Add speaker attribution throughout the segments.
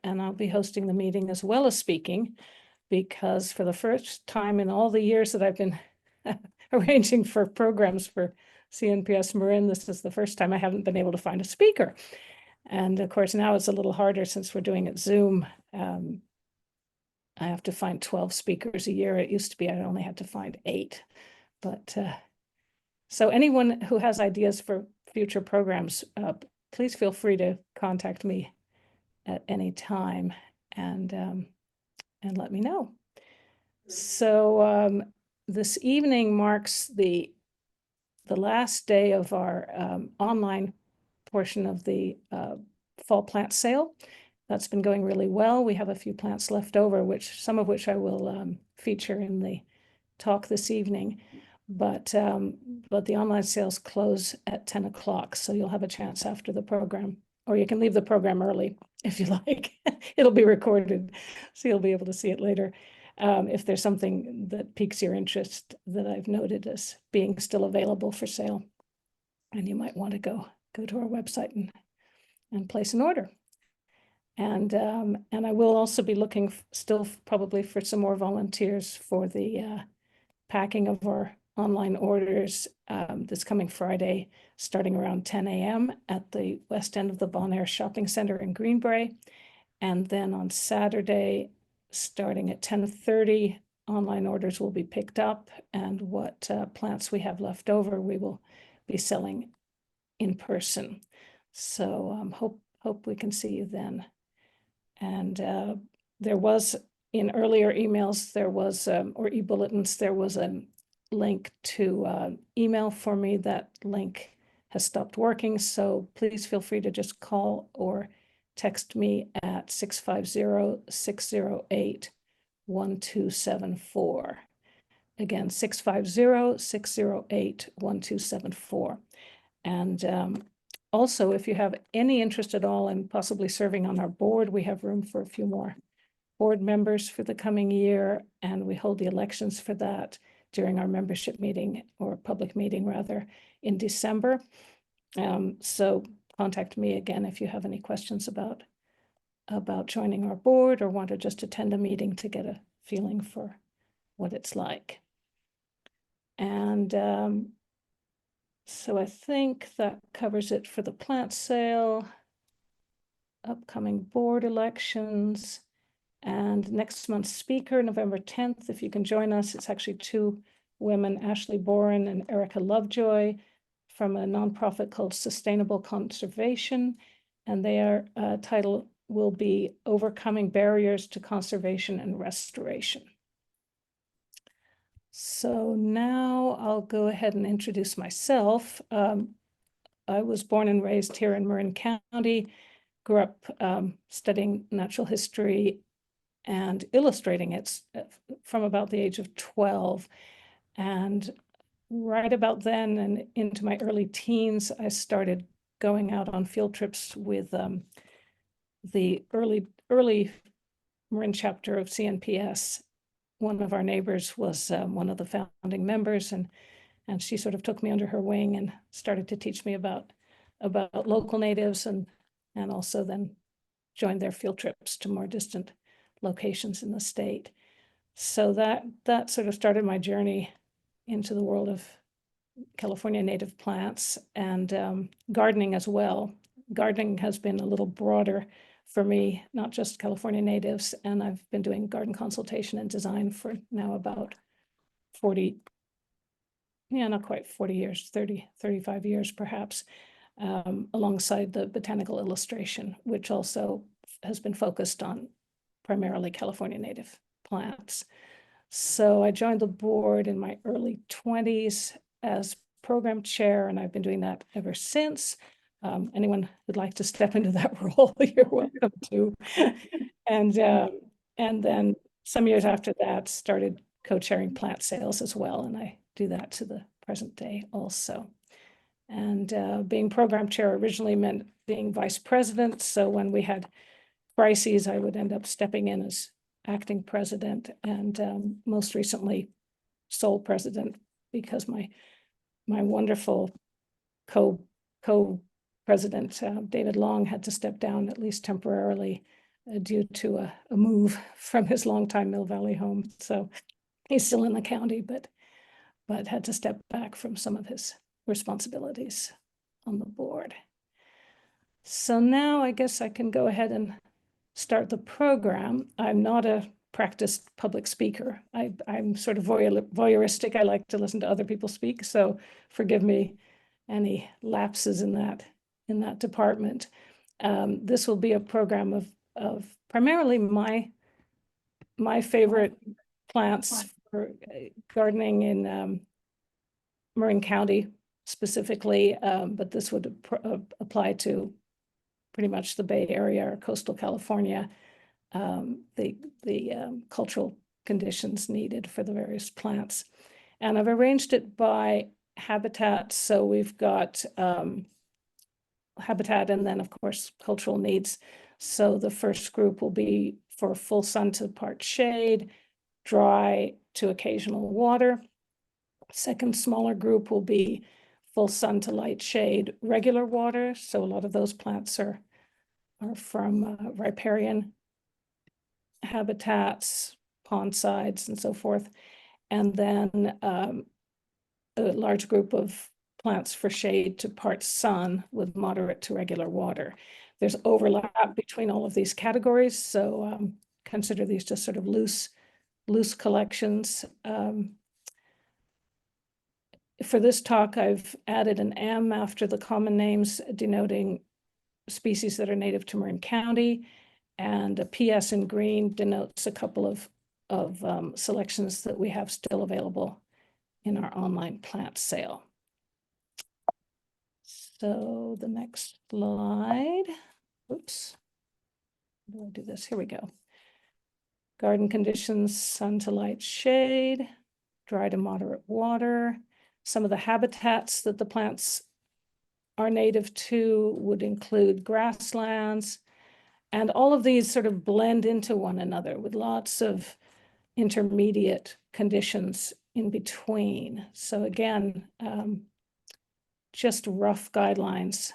Speaker 1: and I'll be hosting the meeting as well as speaking, because for the first time in all the years that I've been arranging for programs for CNPS Marin, this is the first time I haven't been able to find a speaker. And of course, now it's a little harder since we're doing it Zoom. I have to find 12 speakers a year. It used to be I only had to find 8. But so anyone who has ideas for future programs, please feel free to contact me at any time and let me know. So this evening marks the last day of our online portion of the fall plant sale. That's been going really well. We have a few plants left over, some of which I will feature in the talk this evening. But the online sales close at 10 o'clock, so you'll have a chance after the program, or you can leave the program early if you like. It'll be recorded, so you'll be able to see it later. If there's something that piques your interest that I've noted as being still available for sale, and you might want to go to our website and place an order. And I will also be looking still probably for some more volunteers for the packing of our online orders this coming Friday, starting around 10 a.m. at the west end of the Bon Air Shopping Center in Greenbrae. And then on Saturday, starting at 10:30, online orders will be picked up, and what plants we have left over, we will be selling in person. So hope we can see you then. And there was, in earlier emails, there was, or e-bulletins, there was a link to email for me. That link has stopped working, so please feel free to just call or text me at 650-608-1274. Again, 650-608-1274. And also, if you have any interest at all in possibly serving on our board, we have room for a few more board members for the coming year, and we hold the elections for that during our membership meeting, or public meeting rather, in December. So contact me again if you have any questions about joining our board, or want to just attend a meeting to get a feeling for what it's like. And so I think that covers it for the plant sale, upcoming board elections, and next month's speaker, November 10th. If you can join us, it's actually 2 women, Ashley Boren and Erica Lovejoy, from a nonprofit called Sustainable Conservation, and their title will be Overcoming Barriers to Conservation and Restoration. So now I'll go ahead and introduce myself. I was born and raised here in Marin County, grew up studying natural history and illustrating it from about the age of 12. And right about then and into my early teens, I started going out on field trips with the early Marin chapter of CNPS. One of our neighbors was one of the founding members, and she sort of took me under her wing and started to teach me about local natives, and also then joined their field trips to more distant locations in the state. So that sort of started my journey into the world of California native plants, and gardening as well. Gardening has been a little broader for me, not just California natives, and I've been doing garden consultation and design for now about 40, not quite 40 years, 30, 35 years perhaps, alongside the botanical illustration, which also has been focused on primarily California native plants. So I joined the board in my early 20s as program chair, and I've been doing that ever since. Anyone who'd like to step into that role, you're welcome to. And then some years after that, started co-chairing plant sales as well, and I do that to the present day also. And being program chair originally meant being vice president, so when we had crises, I would end up stepping in as acting president, and most recently sole president, because my wonderful co-president David Long had to step down, at least temporarily, due to a move from his longtime Mill Valley home. So he's still in the county, but had to step back from some of his responsibilities on the board. So now I guess I can go ahead and start the program. I'm not a practiced public speaker. I'm sort of voyeuristic. I like to listen to other people speak, so forgive me any lapses in that department. This will be a program of primarily my favorite plants for gardening in Marin County specifically, but this would apply to pretty much the Bay Area or coastal California, the cultural conditions needed for the various plants. And I've arranged it by habitat. So we've got habitat and then, of course, cultural needs. So the first group will be for full sun to part shade, dry to occasional water. Second smaller group will be full sun to light shade, regular water. So a lot of those plants are from riparian habitats, pond sides, and so forth. And then a large group of plants for shade to part sun with moderate to regular water. There's overlap between all of these categories, so consider these just sort of loose collections. For this talk, I've added an M after the common names denoting species that are native to Marin County, and a PS in green denotes a couple of selections that we have still available in our online plant sale. So the next slide, oops, how do I do this? Here we go. Garden conditions, sun to light shade, dry to moderate water. Some of the habitats that the plants are native to would include grasslands, and all of these sort of blend into one another with lots of intermediate conditions in between. So again, just rough guidelines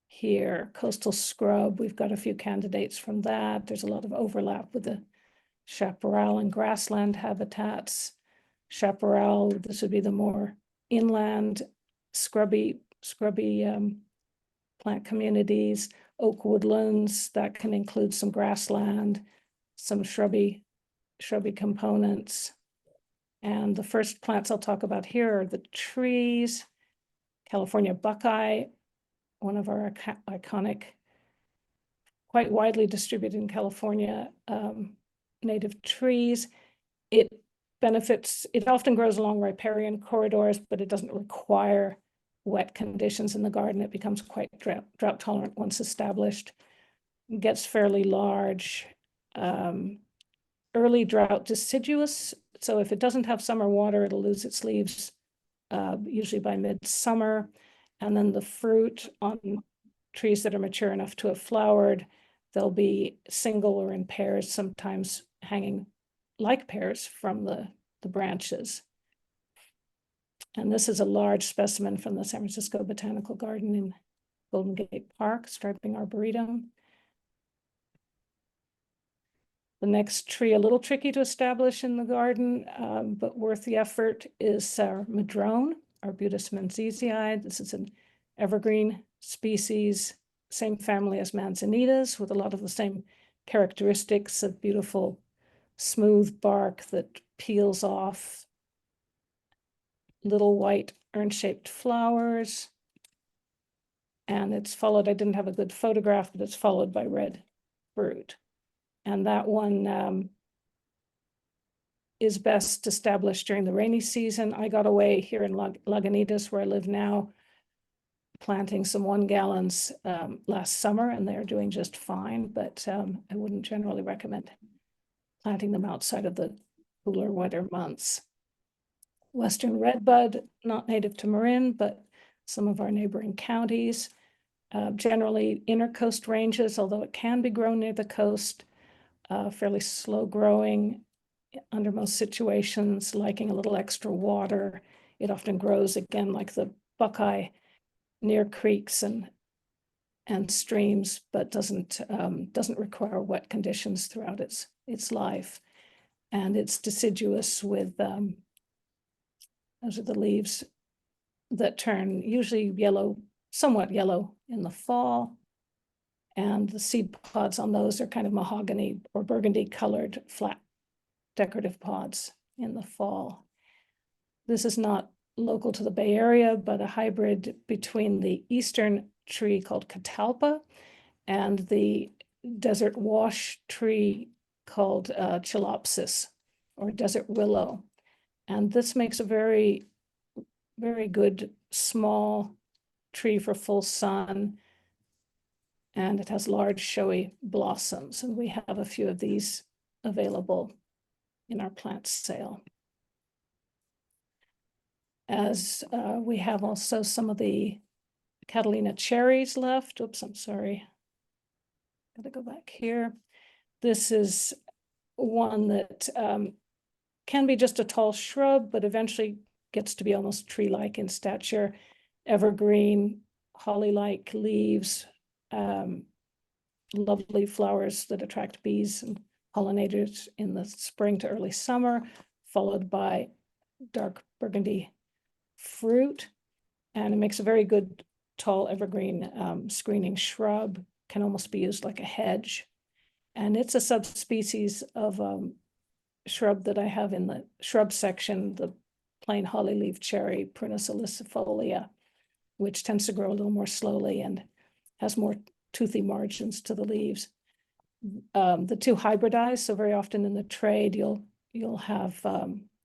Speaker 1: here. Coastal scrub, we've got a few candidates from that. There's a lot of overlap with the chaparral and grassland habitats. Chaparral, this would be the more inland, scrubby plant communities. Oak woodlands, that can include some grassland, some shrubby components. And the first plants I'll talk about here are the trees. California buckeye, one of our iconic, quite widely distributed in California, native trees. It often grows along riparian corridors, but it doesn't require wet conditions in the garden. It becomes quite drought tolerant once established. It gets fairly large. Early drought deciduous. So if it doesn't have summer water, it'll lose its leaves usually by midsummer. And then the fruit on trees that are mature enough to have flowered, they'll be single or in pairs, sometimes hanging like pears from the branches. And this is a large specimen from the San Francisco Botanical Garden in Golden Gate Park, striping arboretum. The next tree, a little tricky to establish in the garden, but worth the effort, is our madrone, Arbutus manzesii. This is an evergreen species, same family as manzanitas, with a lot of the same characteristics of beautiful, smooth bark that peels off, little white urn-shaped flowers. And it's followed, I didn't have a good photograph, but it's followed by red fruit. And that one is best established during the rainy season. I got away here in Lagunitas, where I live now, planting some 1 gallons last summer, and they're doing just fine, but I wouldn't generally recommend planting them outside of the cooler, wetter months. Western redbud, not native to Marin, but some of our neighboring counties. Generally inner coast ranges, although it can be grown near the coast. Fairly slow growing under most situations, liking a little extra water. It often grows, again, like the buckeye, near creeks and and streams, but doesn't require wet conditions throughout its life. And it's deciduous with, those are the leaves that turn usually yellow, somewhat yellow in the fall. And the seed pods on those are kind of mahogany or burgundy colored flat decorative pods in the fall. This is not local to the Bay Area, but a hybrid between the eastern tree called catalpa and the desert wash tree called chelopsis or desert willow. And this makes a very, very good small tree for full sun. And it has large showy blossoms. And we have a few of these available in our plant sale. As we have also some of the Catalina cherries left. Oops, I'm sorry. Gotta go back here. This is one that can be just a tall shrub, but eventually gets to be almost tree-like in stature. Evergreen, holly-like leaves, lovely flowers that attract bees and pollinators in the spring to early summer, followed by dark burgundy fruit. And it makes a very good tall evergreen screening shrub, can almost be used like a hedge. And it's a subspecies of shrub that I have in the shrub section, the plain holly leaf cherry, Prunus ilicifolia, which tends to grow a little more slowly and has more toothy margins to the leaves. The two hybridize, so very often in the trade, you'll have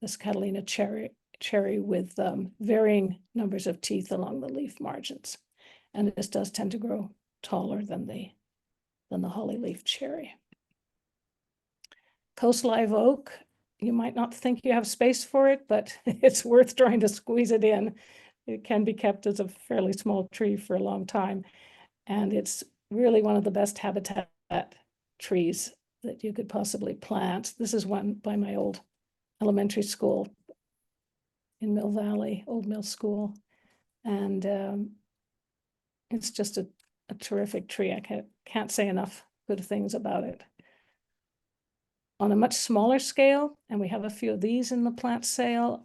Speaker 1: this Catalina cherry with varying numbers of teeth along the leaf margins. And this does tend to grow taller than the holly leaf cherry. Coast live oak, you might not think you have space for it, but it's worth trying to squeeze it in. It can be kept as a fairly small tree for a long time. And it's really one of the best habitat trees that you could possibly plant. This is one by my old elementary school in Mill Valley, Old Mill School. And it's just a terrific tree. I can't say enough good things about it. On a much smaller scale, and we have a few of these in the plant sale,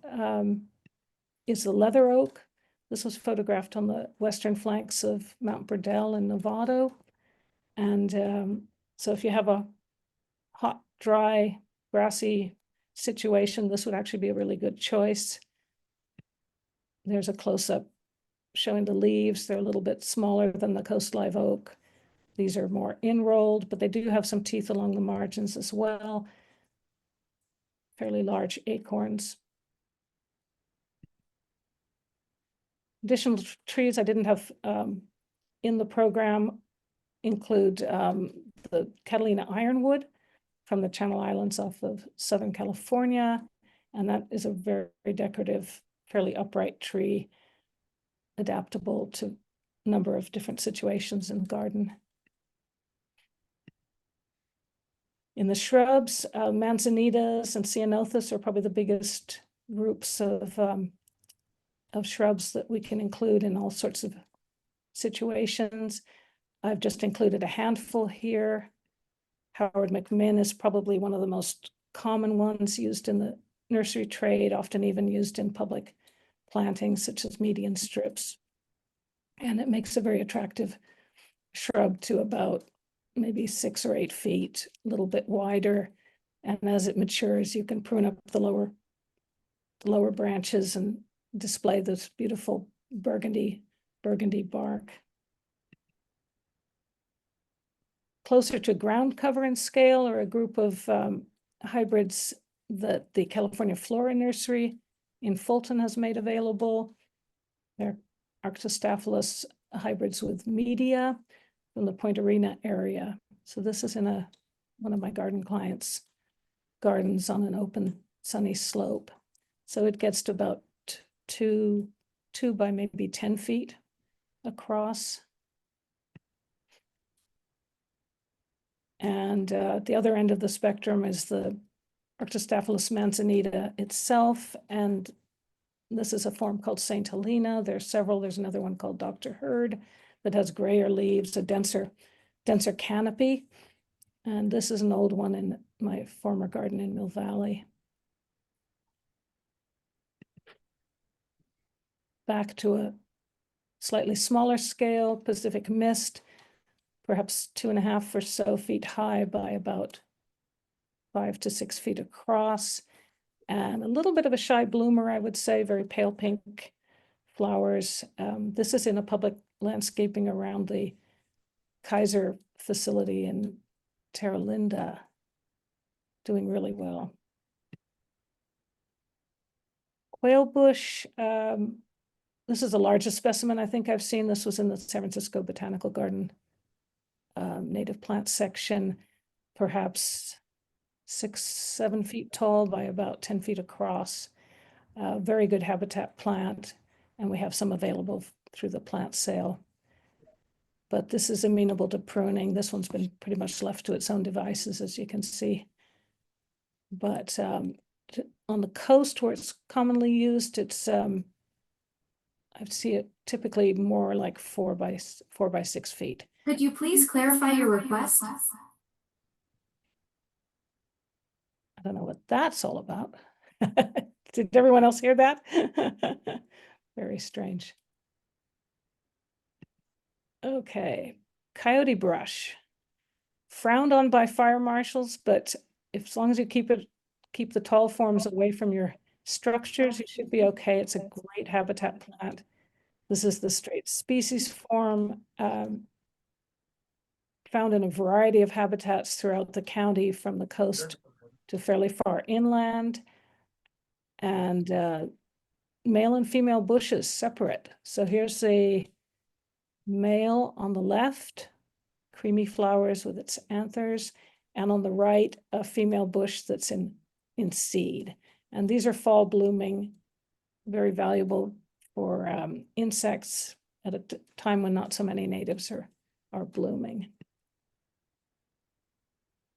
Speaker 1: is the leather oak. This was photographed on the western flanks of Mount Burdell in Novato. And so if you have a hot, dry, grassy situation, this would actually be a really good choice. There's a close-up showing the leaves. They're a little bit smaller than the coast live oak. These are more enrolled, but they do have some teeth along the margins as well. Fairly large acorns. Additional trees I didn't have in the program include the Catalina ironwood from the Channel Islands off of Southern California. And that is a very, very decorative, fairly upright tree, adaptable to a number of different situations in the garden. In the shrubs, manzanitas and ceanothus are probably the biggest groups of shrubs that we can include in all sorts of situations. I've just included a handful here. Howard McMinn is probably one of the most common ones used in the nursery trade, often even used in public plantings such as median strips. And it makes a very attractive shrub to about maybe 6 or 8 feet, a little bit wider. And as it matures, you can prune up the lower branches and display this beautiful burgundy bark. Closer to ground cover in scale are a group of hybrids that the California Flora Nursery in Fulton has made available. They're Arctostaphylos hybrids with media from the Point Arena area. So this is in one of my garden clients' gardens on an open sunny slope. So it gets to about 2 by maybe 10 feet across. And at the other end of the spectrum is the Arctostaphylos manzanita itself. And this is a form called St. Helena. There's several. There's another one called Dr. Hurd that has grayer leaves, a denser canopy. And this is an old one in my former garden in Mill Valley. Back to a slightly smaller scale, Pacific mist, perhaps 2.5 or so feet high by about 5 to 6 feet across. And a little bit of a shy bloomer, I would say, very pale pink flowers. This is in a public landscaping around the Kaiser facility in Terra Linda, doing really well. Quail bush, this is the largest specimen I think I've seen. This was in the San Francisco Botanical Garden native plant section, perhaps 6-7 feet tall by about 10 feet across. Very good habitat plant, and we have some available through the plant sale. But this is amenable to pruning. This one's been pretty much left to its own devices, as you can see. But on the coast where it's commonly used, it's I see it typically more like 4 by 6 feet.
Speaker 2: Could you please clarify your request?
Speaker 1: I don't know what that's all about. Did everyone else hear that? Very strange. Okay, coyote brush. Frowned on by fire marshals, but as long as you keep the tall forms away from your structures, you should be okay. It's a great habitat plant. This is the straight species form, found in a variety of habitats throughout the county, from the coast to fairly far inland. And male and female bushes separate. So here's the male on the left, creamy flowers with its anthers, and on the right, a female bush that's in seed. And these are fall blooming, very valuable for insects at a time when not so many natives are blooming.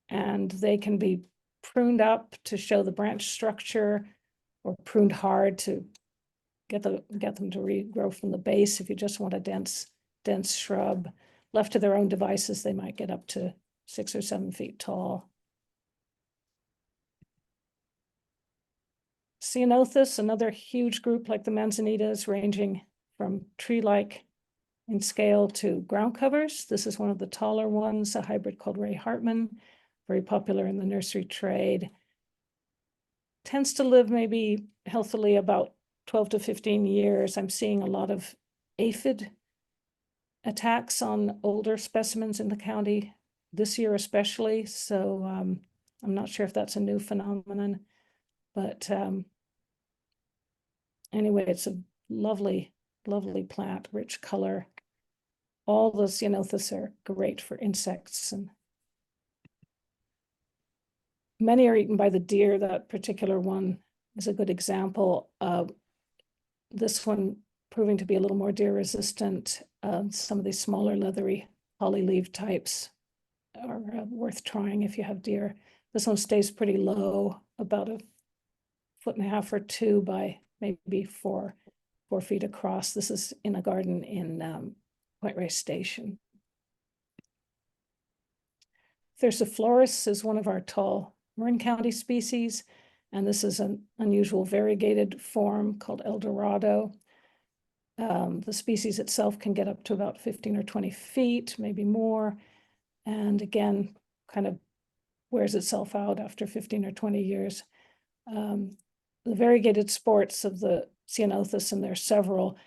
Speaker 1: And they can be pruned up to show the branch structure, or pruned hard to get them to regrow from the base. If you just want a dense shrub, left to their own devices, they might get up to 6 or 7 feet tall. Ceanothus, another huge group like the manzanitas, ranging from tree-like in scale to ground covers. This is one of the taller ones, a hybrid called Ray Hartman, very popular in the nursery trade. Tends to live maybe healthily about 12 to 15 years. I'm seeing a lot of aphid attacks on older specimens in the county this year especially. So I'm not sure if that's a new phenomenon, but anyway, it's a lovely, lovely plant, rich color. All the ceanothus are great for insects, and many are eaten by the deer. That particular one is a good example. This one proving to be a little more deer resistant. Some of these smaller leathery holly-leaf types are worth trying if you have deer. This one stays pretty low, about 1.5 or 2 by maybe 4 feet across. This is in a garden in Point Reyes Station. Thyrsiflorus is one of our tall Marin County species, and this is an unusual variegated form called El Dorado. The species itself can get up to about 15 or 20 feet, maybe more, and again, kind of wears itself out after 15 or 20 years. The variegated sports of the ceanothus, and there are several,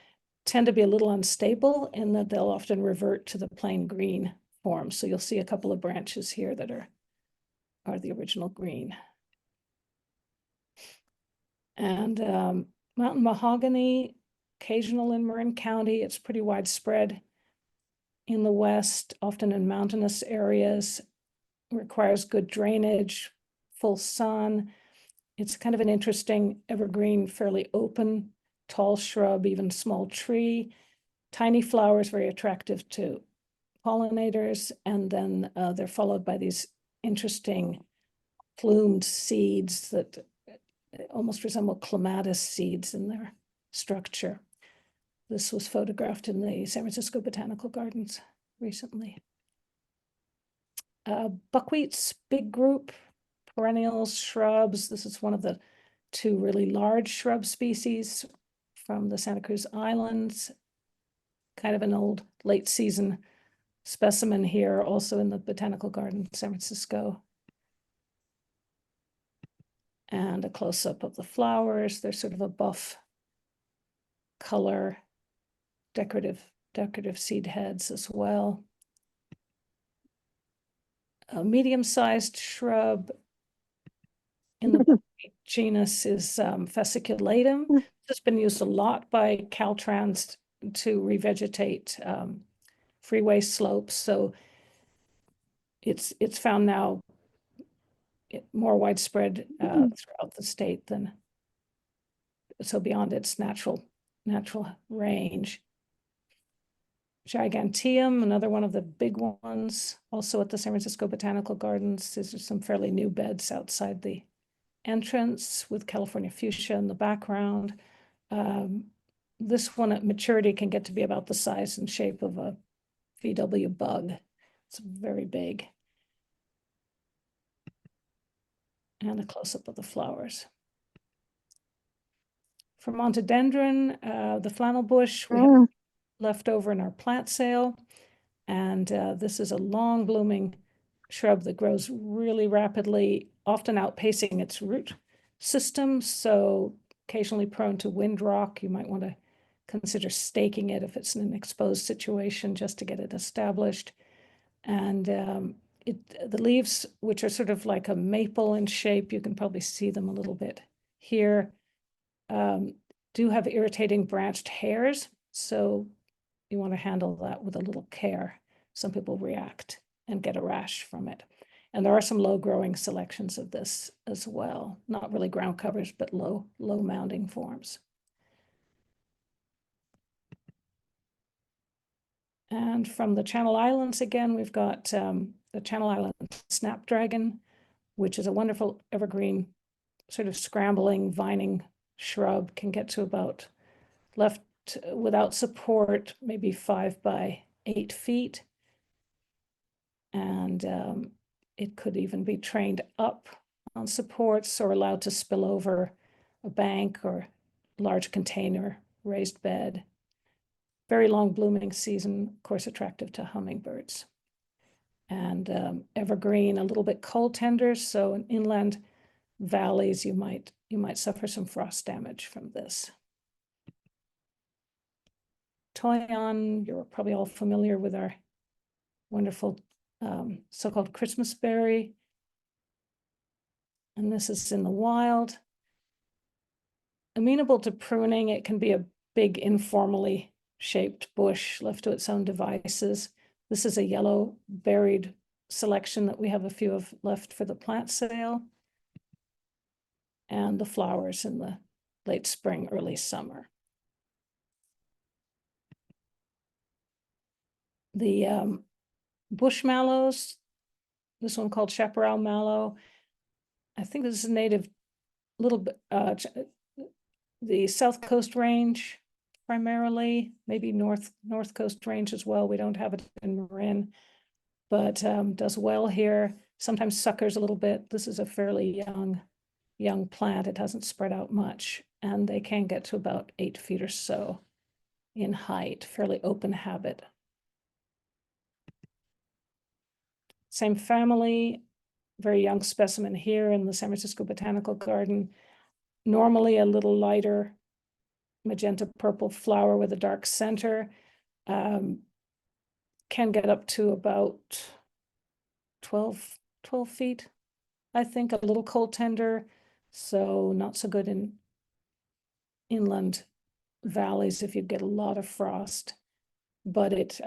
Speaker 1: tend to be a little unstable in that they'll often revert to the plain green form. So you'll see a couple of branches here that are the original green. And mountain mahogany, occasional in Marin County. It's pretty widespread in the West, often in mountainous areas. Requires good drainage, full sun. It's kind of an interesting evergreen, fairly open, tall shrub, even small tree. Tiny flowers, very attractive to pollinators. And then they're followed by these interesting plumed seeds that almost resemble clematis seeds in their structure. This was photographed in the San Francisco Botanical Gardens recently. Buckwheats, big group, perennials, shrubs. This is one of the two really large shrub species from the Santa Cruz Islands. Kind of an old late season specimen here, also in the Botanical Garden, San Francisco. And a close-up of the flowers. They're sort of a buff color, decorative seed heads as well. A medium-sized shrub in the genus is fasciculatum. It's been used a lot by Caltrans to revegetate freeway slopes. So it's found now more widespread throughout the state than so beyond its natural range. Giganteum, another one of the big ones, also at the San Francisco Botanical Gardens. These are some fairly new beds outside the entrance with California fuchsia in the background. This one at maturity can get to be about the size and shape of a VW bug. It's very big. And a close-up of the flowers. For Montedendron, the flannel bush we have left over in our plant sale. And this is a long blooming shrub that grows really rapidly, often outpacing its root system. So occasionally prone to windrock. You might want to consider staking it if it's in an exposed situation just to get it established. And the leaves, which are sort of like a maple in shape, you can probably see them a little bit here, do have irritating branched hairs. So you want to handle that with a little care. Some people react and get a rash from it. And there are some low growing selections of this as well. Not really ground covers, but low mounding forms. And from the Channel Islands again, we've got the Channel Island snapdragon, which is a wonderful evergreen sort of scrambling vining shrub, can get to about left without support, maybe 5 by 8 feet. And it could even be trained up on supports or allowed to spill over a bank or large container, raised bed. Very long blooming season, of course, attractive to hummingbirds. And evergreen, a little bit cold tender. So in inland valleys, you might suffer some frost damage from this. Toyon, you're probably all familiar with our wonderful so-called Christmas berry. And this is in the wild. Amenable to pruning, it can be a big informally shaped bush left to its own devices. This is a yellow berried selection that we have a few of left for the plant sale. And the flowers in the late spring, early summer. The bush mallows, this one called chaparral mallow. I think this is a native, little bit, the South Coast range primarily, maybe North Coast range as well. We don't have it in Marin, but does well here. Sometimes suckers a little bit. This is a fairly young plant. It hasn't spread out much, and they can get to about 8 feet or so in height, fairly open habit. Same family, very young specimen here in the San Francisco Botanical Garden. Normally a little lighter magenta purple flower with a dark center. Can get up to about 12 feet, I think, a little cold tender. So not so good in inland valleys if you get a lot of frost, but it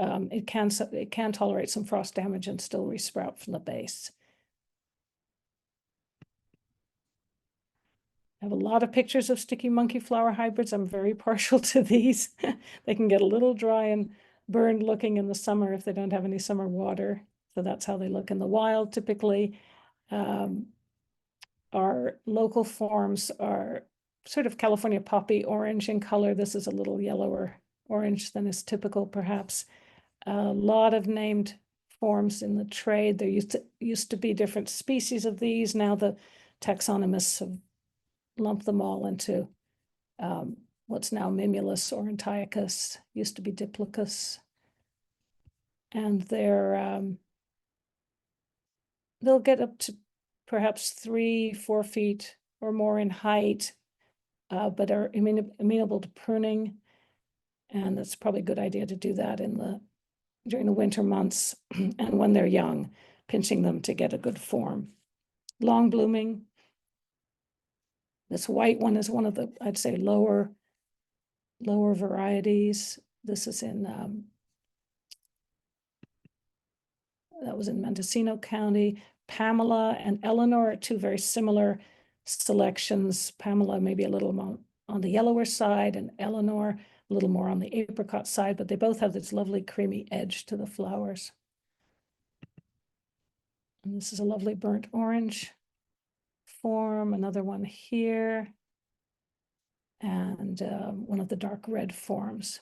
Speaker 1: can tolerate some frost damage and still resprout from the base. I have a lot of pictures of sticky monkey flower hybrids. I'm very partial to these. They can get a little dry and burned looking in the summer if they don't have any summer water. So that's how they look in the wild typically. Our local forms are sort of California poppy orange in color. This is a little yellower orange than is typical, perhaps. A lot of named forms in the trade. There used to be different species of these. Now the taxonomists have lumped them all into what's now Mimulus or Antiochus, used to be Diplacus. And they'll get up to perhaps 3-4 feet or more in height, but are amenable to pruning. And it's probably a good idea to do that during the winter months and when they're young, pinching them to get a good form. Long blooming. This white one is one of the, I'd say, lower varieties. This is that was in Mendocino County. Pamela and Eleanor are two very similar selections. Pamela maybe a little more on the yellower side, and Eleanor a little more on the apricot side, but they both have this lovely creamy edge to the flowers. And this is a lovely burnt orange form, another one here, and one of the dark red forms.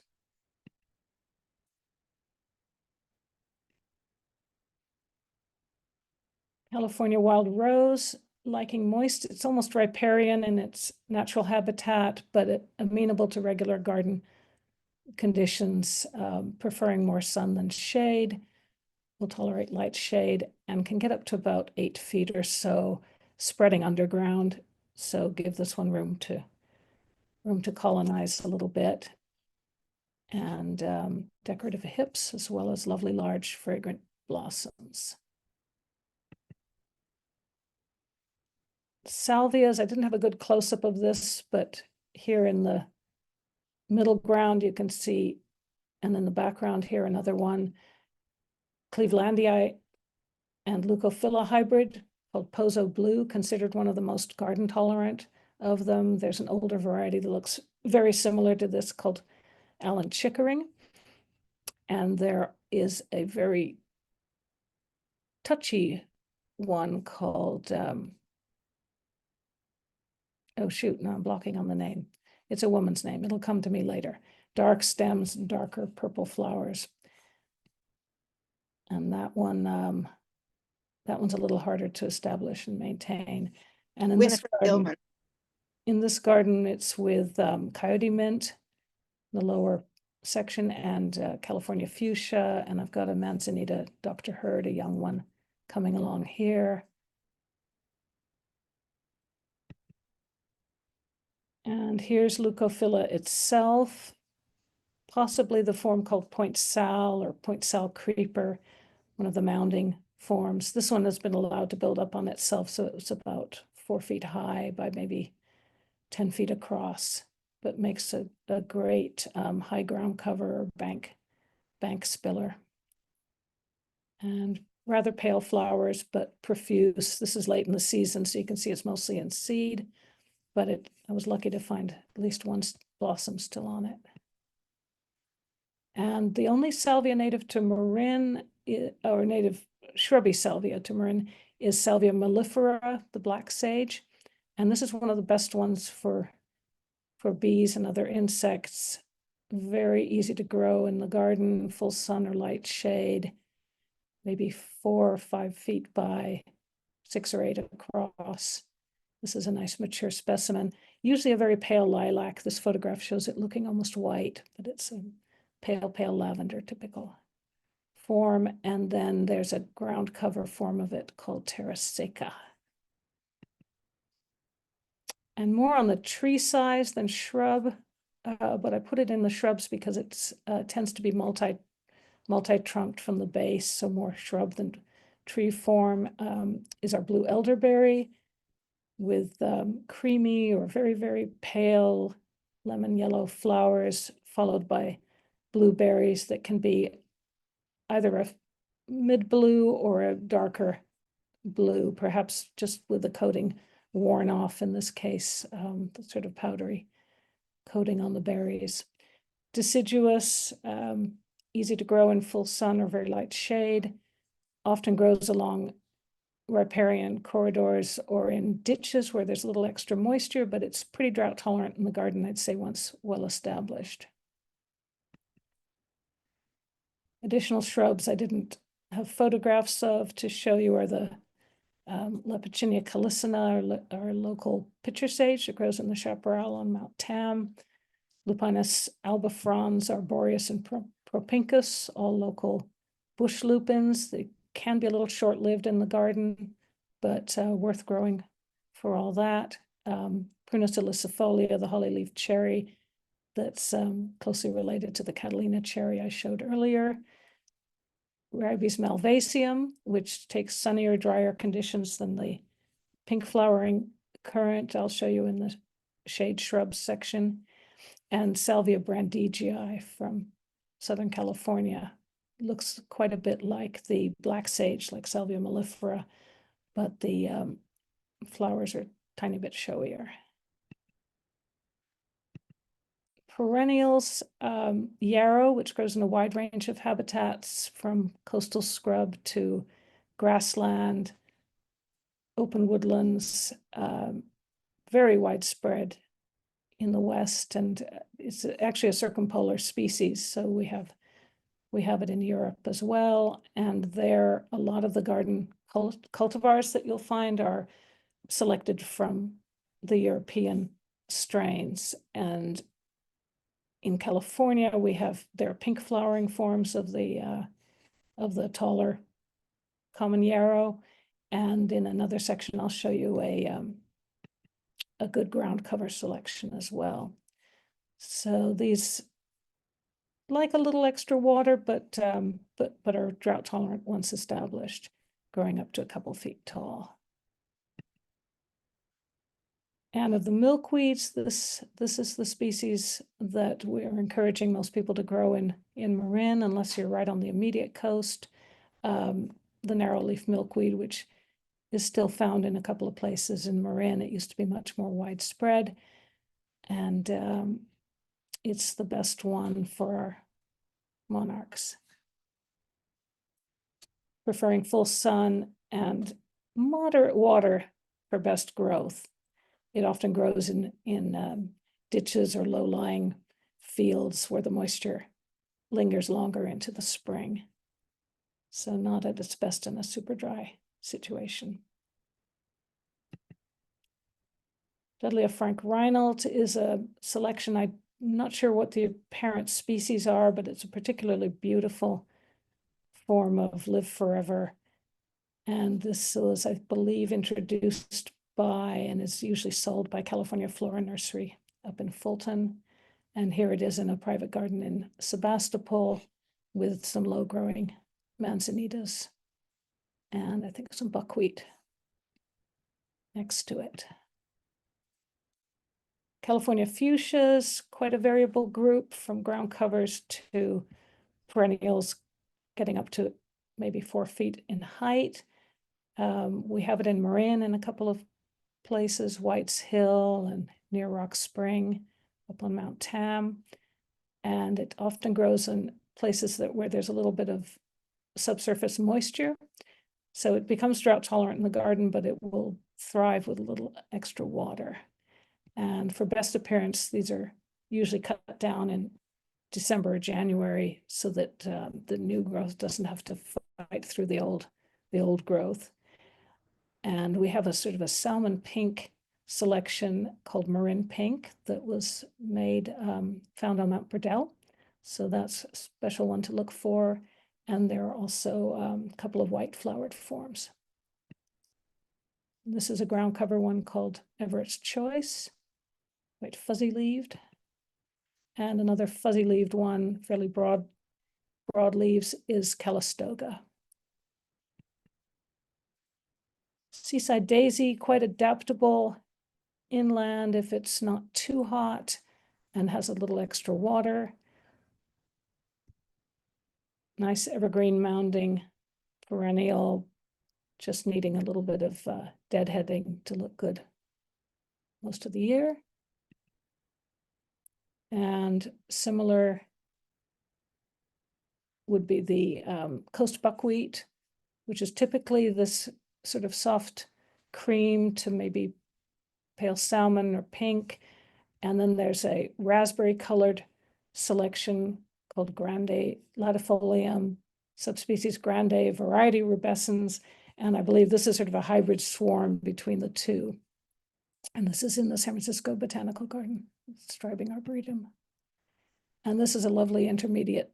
Speaker 1: California wild rose, liking moist. It's almost riparian in its natural habitat, but amenable to regular garden conditions, preferring more sun than shade. Will tolerate light shade and can get up to about 8 feet or so, spreading underground. So give this one room to colonize a little bit. And decorative hips, as well as lovely large fragrant blossoms. Salvias, I didn't have a good close-up of this, but here in the middle ground you can see, and in the background here another one, Clevelandii and Leucophila hybrid called Pozo Blue, considered one of the most garden tolerant of them. There's an older variety that looks very similar to this called Allen Chickering. And there is a very touchy one called, oh shoot, no, I'm blocking on the name. It's a woman's name. It'll come to me later. Dark stems and darker purple flowers. And that one's a little harder to establish and maintain. And in this garden, it's with coyote mint, the lower section, and California fuchsia. And I've got a manzanita Dr. Hurd, a young one, coming along here. And here's Leucophila itself, possibly the form called Point Sal or Point Sal creeper, one of the mounding forms. This one has been allowed to build up on itself, so it was about 4 feet high by maybe 10 feet across, but makes a great high ground cover or bank spiller. And rather pale flowers, but profuse. This is late in the season, so you can see it's mostly in seed, but I was lucky to find at least one blossom still on it. And the only salvia native to Marin, or native shrubby salvia to Marin, is Salvia mellifera, the black sage. And this is one of the best ones for bees and other insects. Very easy to grow in the garden, full sun or light shade, maybe 4 or 5 feet by 6 or 8 across. This is a nice mature specimen, usually a very pale lilac. This photograph shows it looking almost white, but it's a pale lavender typical form. And then there's a ground cover form of it called Terra Seca. And more on the tree size than shrub, but I put it in the shrubs because it tends to be multi-trunked from the base, so more shrub than tree form. Is our blue elderberry with creamy or very pale lemon yellow flowers, followed by blueberries that can be either a mid-blue or a darker blue, perhaps just with the coating worn off in this case, the sort of powdery coating on the berries. Deciduous, easy to grow in full sun or very light shade, often grows along riparian corridors or in ditches where there's a little extra moisture, but it's pretty drought tolerant in the garden, I'd say, once well established. Additional shrubs I didn't have photographs of to show you are the Lepicinia calycina, our local pitcher sage that grows in the chaparral on Mount Tam. Lupinus albifrons, arboreus, and propincus, all local bush lupins. They can be a little short-lived in the garden, but worth growing for all that. Prunus ilicifolia, the holly-leaf cherry, that's closely related to the Catalina cherry I showed earlier. Ribes malvaceum, which takes sunnier, drier conditions than the pink flowering currant. I'll show you in the shade shrubs section. And Salvia brandigii from Southern California. Looks quite a bit like the black sage, like Salvia mellifera, but the flowers are a tiny bit showier. Perennials, yarrow, which grows in a wide range of habitats from coastal scrub to grassland, open woodlands, very widespread in the West, and it's actually a circumpolar species. So we have it in Europe as well. And there, a lot of the garden cultivars that you'll find are selected from the European strains. And in California, there are pink flowering forms of the taller common yarrow. And in another section, I'll show you a good ground cover selection as well. So these like a little extra water, but are drought tolerant once established, growing up to a couple feet tall. And of the milkweeds, this is the species that we're encouraging most people to grow in Marin, unless you're right on the immediate coast. The narrowleaf milkweed, which is still found in a couple of places in Marin. It used to be much more widespread, and it's the best one for our monarchs. Preferring full sun and moderate water for best growth. It often grows in ditches or low-lying fields where the moisture lingers longer into the spring. So not at its best in a super dry situation. Dudleya Frank Reinhold is a selection. I'm not sure what the parent species are, but it's a particularly beautiful form of live forever. And this was, I believe, introduced by and is usually sold by California Flora Nursery up in Fulton. And here it is in a private garden in Sebastopol with some low-growing manzanitas and I think some buckwheat next to it. California fuchsias, quite a variable group from ground covers to perennials getting up to maybe 4 feet in height. We have it in Marin in a couple of places, White's Hill and near Rock Spring up on Mount Tam. And it often grows in places where there's a little bit of subsurface moisture. So it becomes drought tolerant in the garden, but it will thrive with a little extra water. And for best appearance, these are usually cut down in December or January so that the new growth doesn't have to fight through the old growth. And we have a sort of a salmon pink selection called Marin Pink that was made, found on Mount Burdell. So that's a special one to look for. And there are also a couple of white flowered forms. This is a ground cover one called Everett's Choice, white fuzzy leaved. And another fuzzy leaved one, fairly broad leaves, is Calistoga. Seaside daisy, quite adaptable inland if it's not too hot and has a little extra water. Nice evergreen mounding perennial, just needing a little bit of deadheading to look good most of the year. And similar would be the coast buckwheat, which is typically this sort of soft cream to maybe pale salmon or pink. And then there's a raspberry colored selection called grande latifolium, subspecies grande, variety rubescens, and I believe this is sort of a hybrid swarm between the two. And this is in the San Francisco Botanical Garden, Striping Arboretum. And this is a lovely intermediate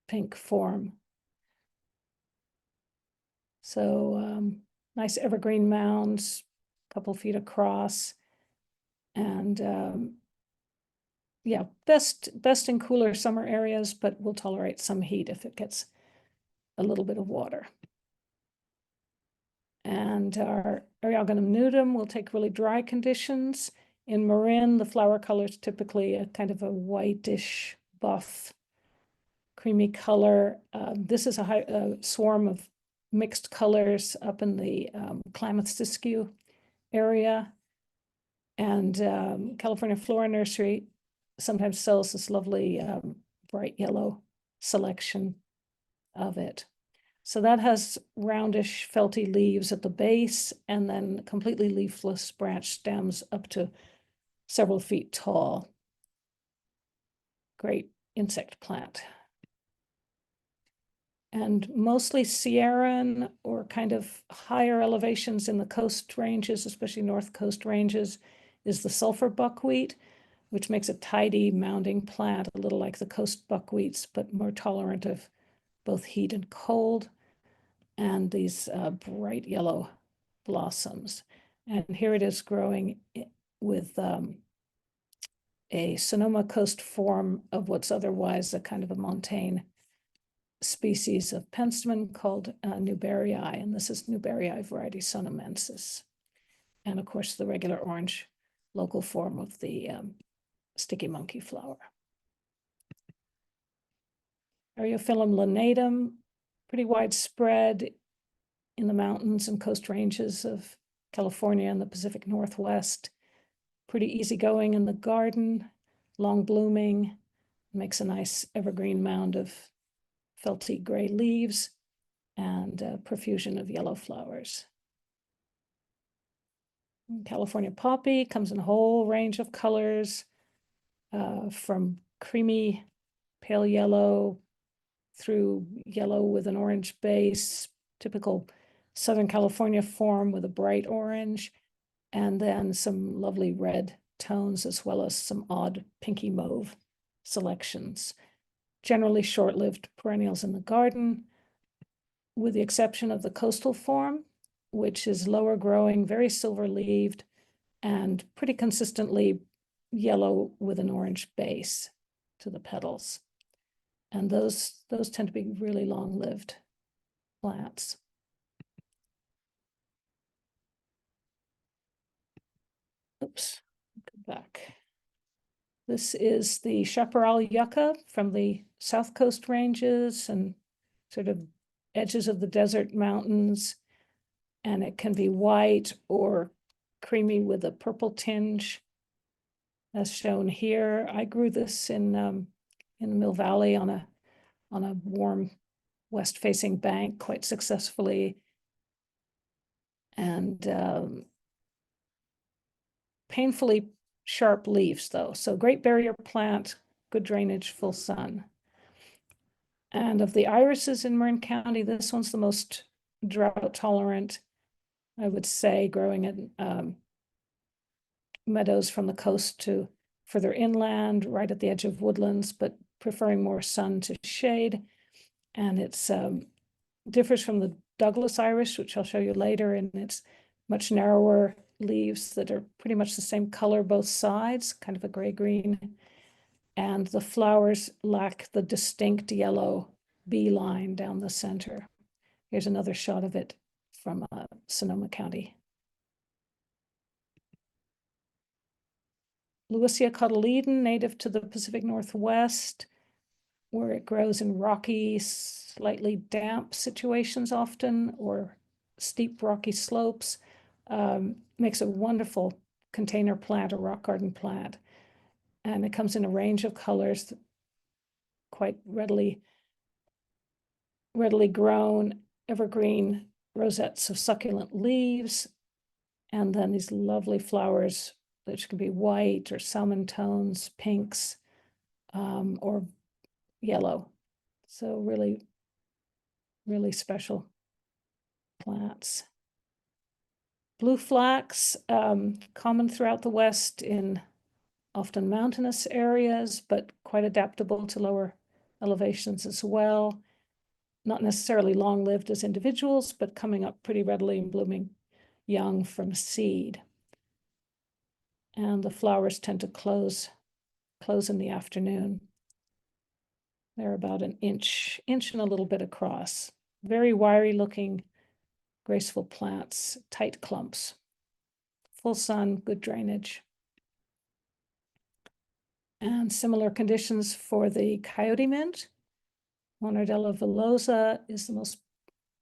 Speaker 1: pink form. So nice evergreen mounds, a couple feet across. And yeah, best in cooler summer areas, but will tolerate some heat if it gets a little bit of water. And our Eriogonum nudum will take really dry conditions. In Marin, the flower color is typically a kind of a whitish buff, creamy color. This is a swarm of mixed colors up in the Klamath Siskiyou area. And California Flora Nursery sometimes sells this lovely bright yellow selection of it. So that has roundish felty leaves at the base and then completely leafless branch stems up to several feet tall. Great insect plant. And mostly Sierran or kind of higher elevations in the coast ranges, especially north coast ranges, is the sulfur buckwheat, which makes a tidy mounding plant, a little like the coast buckwheats, but more tolerant of both heat and cold. And these bright yellow blossoms. And here it is growing with a Sonoma coast form of what's otherwise a kind of a montane species of penstemon called Newberrii, and this is Newberrii variety sonomensis. And of course, the regular orange local form of the sticky monkey flower. Eriophyllum lanatum, pretty widespread in the mountains and coast ranges of California and the Pacific Northwest. Pretty easygoing in the garden, long blooming, makes a nice evergreen mound of felty gray leaves and a profusion of yellow flowers. California poppy comes in a whole range of colors, from creamy pale yellow through yellow with an orange base, typical Southern California form with a bright orange, and then some lovely red tones as well as some odd pinky mauve selections. Generally short-lived perennials in the garden, with the exception of the coastal form, which is lower growing, very silver-leaved, and pretty consistently yellow with an orange base to the petals. And those tend to be really long-lived plants. Oops, go back. This is the chaparral yucca from the South Coast ranges and sort of edges of the desert mountains. And it can be white or creamy with a purple tinge, as shown here. I grew this in the Mill Valley on a warm west-facing bank quite successfully. And painfully sharp leaves, though. So great barrier plant, good drainage, full sun. And of the irises in Marin County, this one's the most drought tolerant, I would say, growing in meadows from the coast to further inland, right at the edge of woodlands, but preferring more sun to shade. And it's differs from the Douglas iris, which I'll show you later, and it's much narrower leaves that are pretty much the same color both sides, kind of a gray-green. And the flowers lack the distinct yellow bee line down the center. Here's another shot of it from Sonoma County. Lewisia cotyledon, native to the Pacific Northwest, where it grows in rocky, slightly damp situations often, or steep rocky slopes. Makes a wonderful container plant or rock garden plant. And it comes in a range of colors, quite readily grown, evergreen rosettes of succulent leaves, and then these lovely flowers, which can be white or salmon tones, pinks, or yellow. So really, really special plants. Blue flax, common throughout the West in often mountainous areas, but quite adaptable to lower elevations as well. Not necessarily long-lived as individuals, but coming up pretty readily and blooming young from seed. And the flowers tend to close in the afternoon. They're about an inch and a little bit across. Very wiry looking, graceful plants, tight clumps. Full sun, good drainage. And similar conditions for the coyote mint. Monardella villosa is the most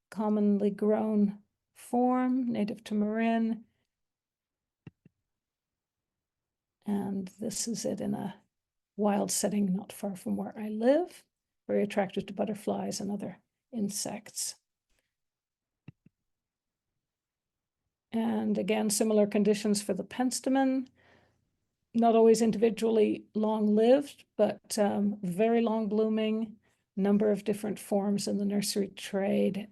Speaker 1: commonly grown form, native to Marin. And this is it in a wild setting not far from where I live. Very attracted to butterflies and other insects. And again, similar conditions for the penstemon. Not always individually long-lived, but very long blooming, number of different forms in the nursery trade.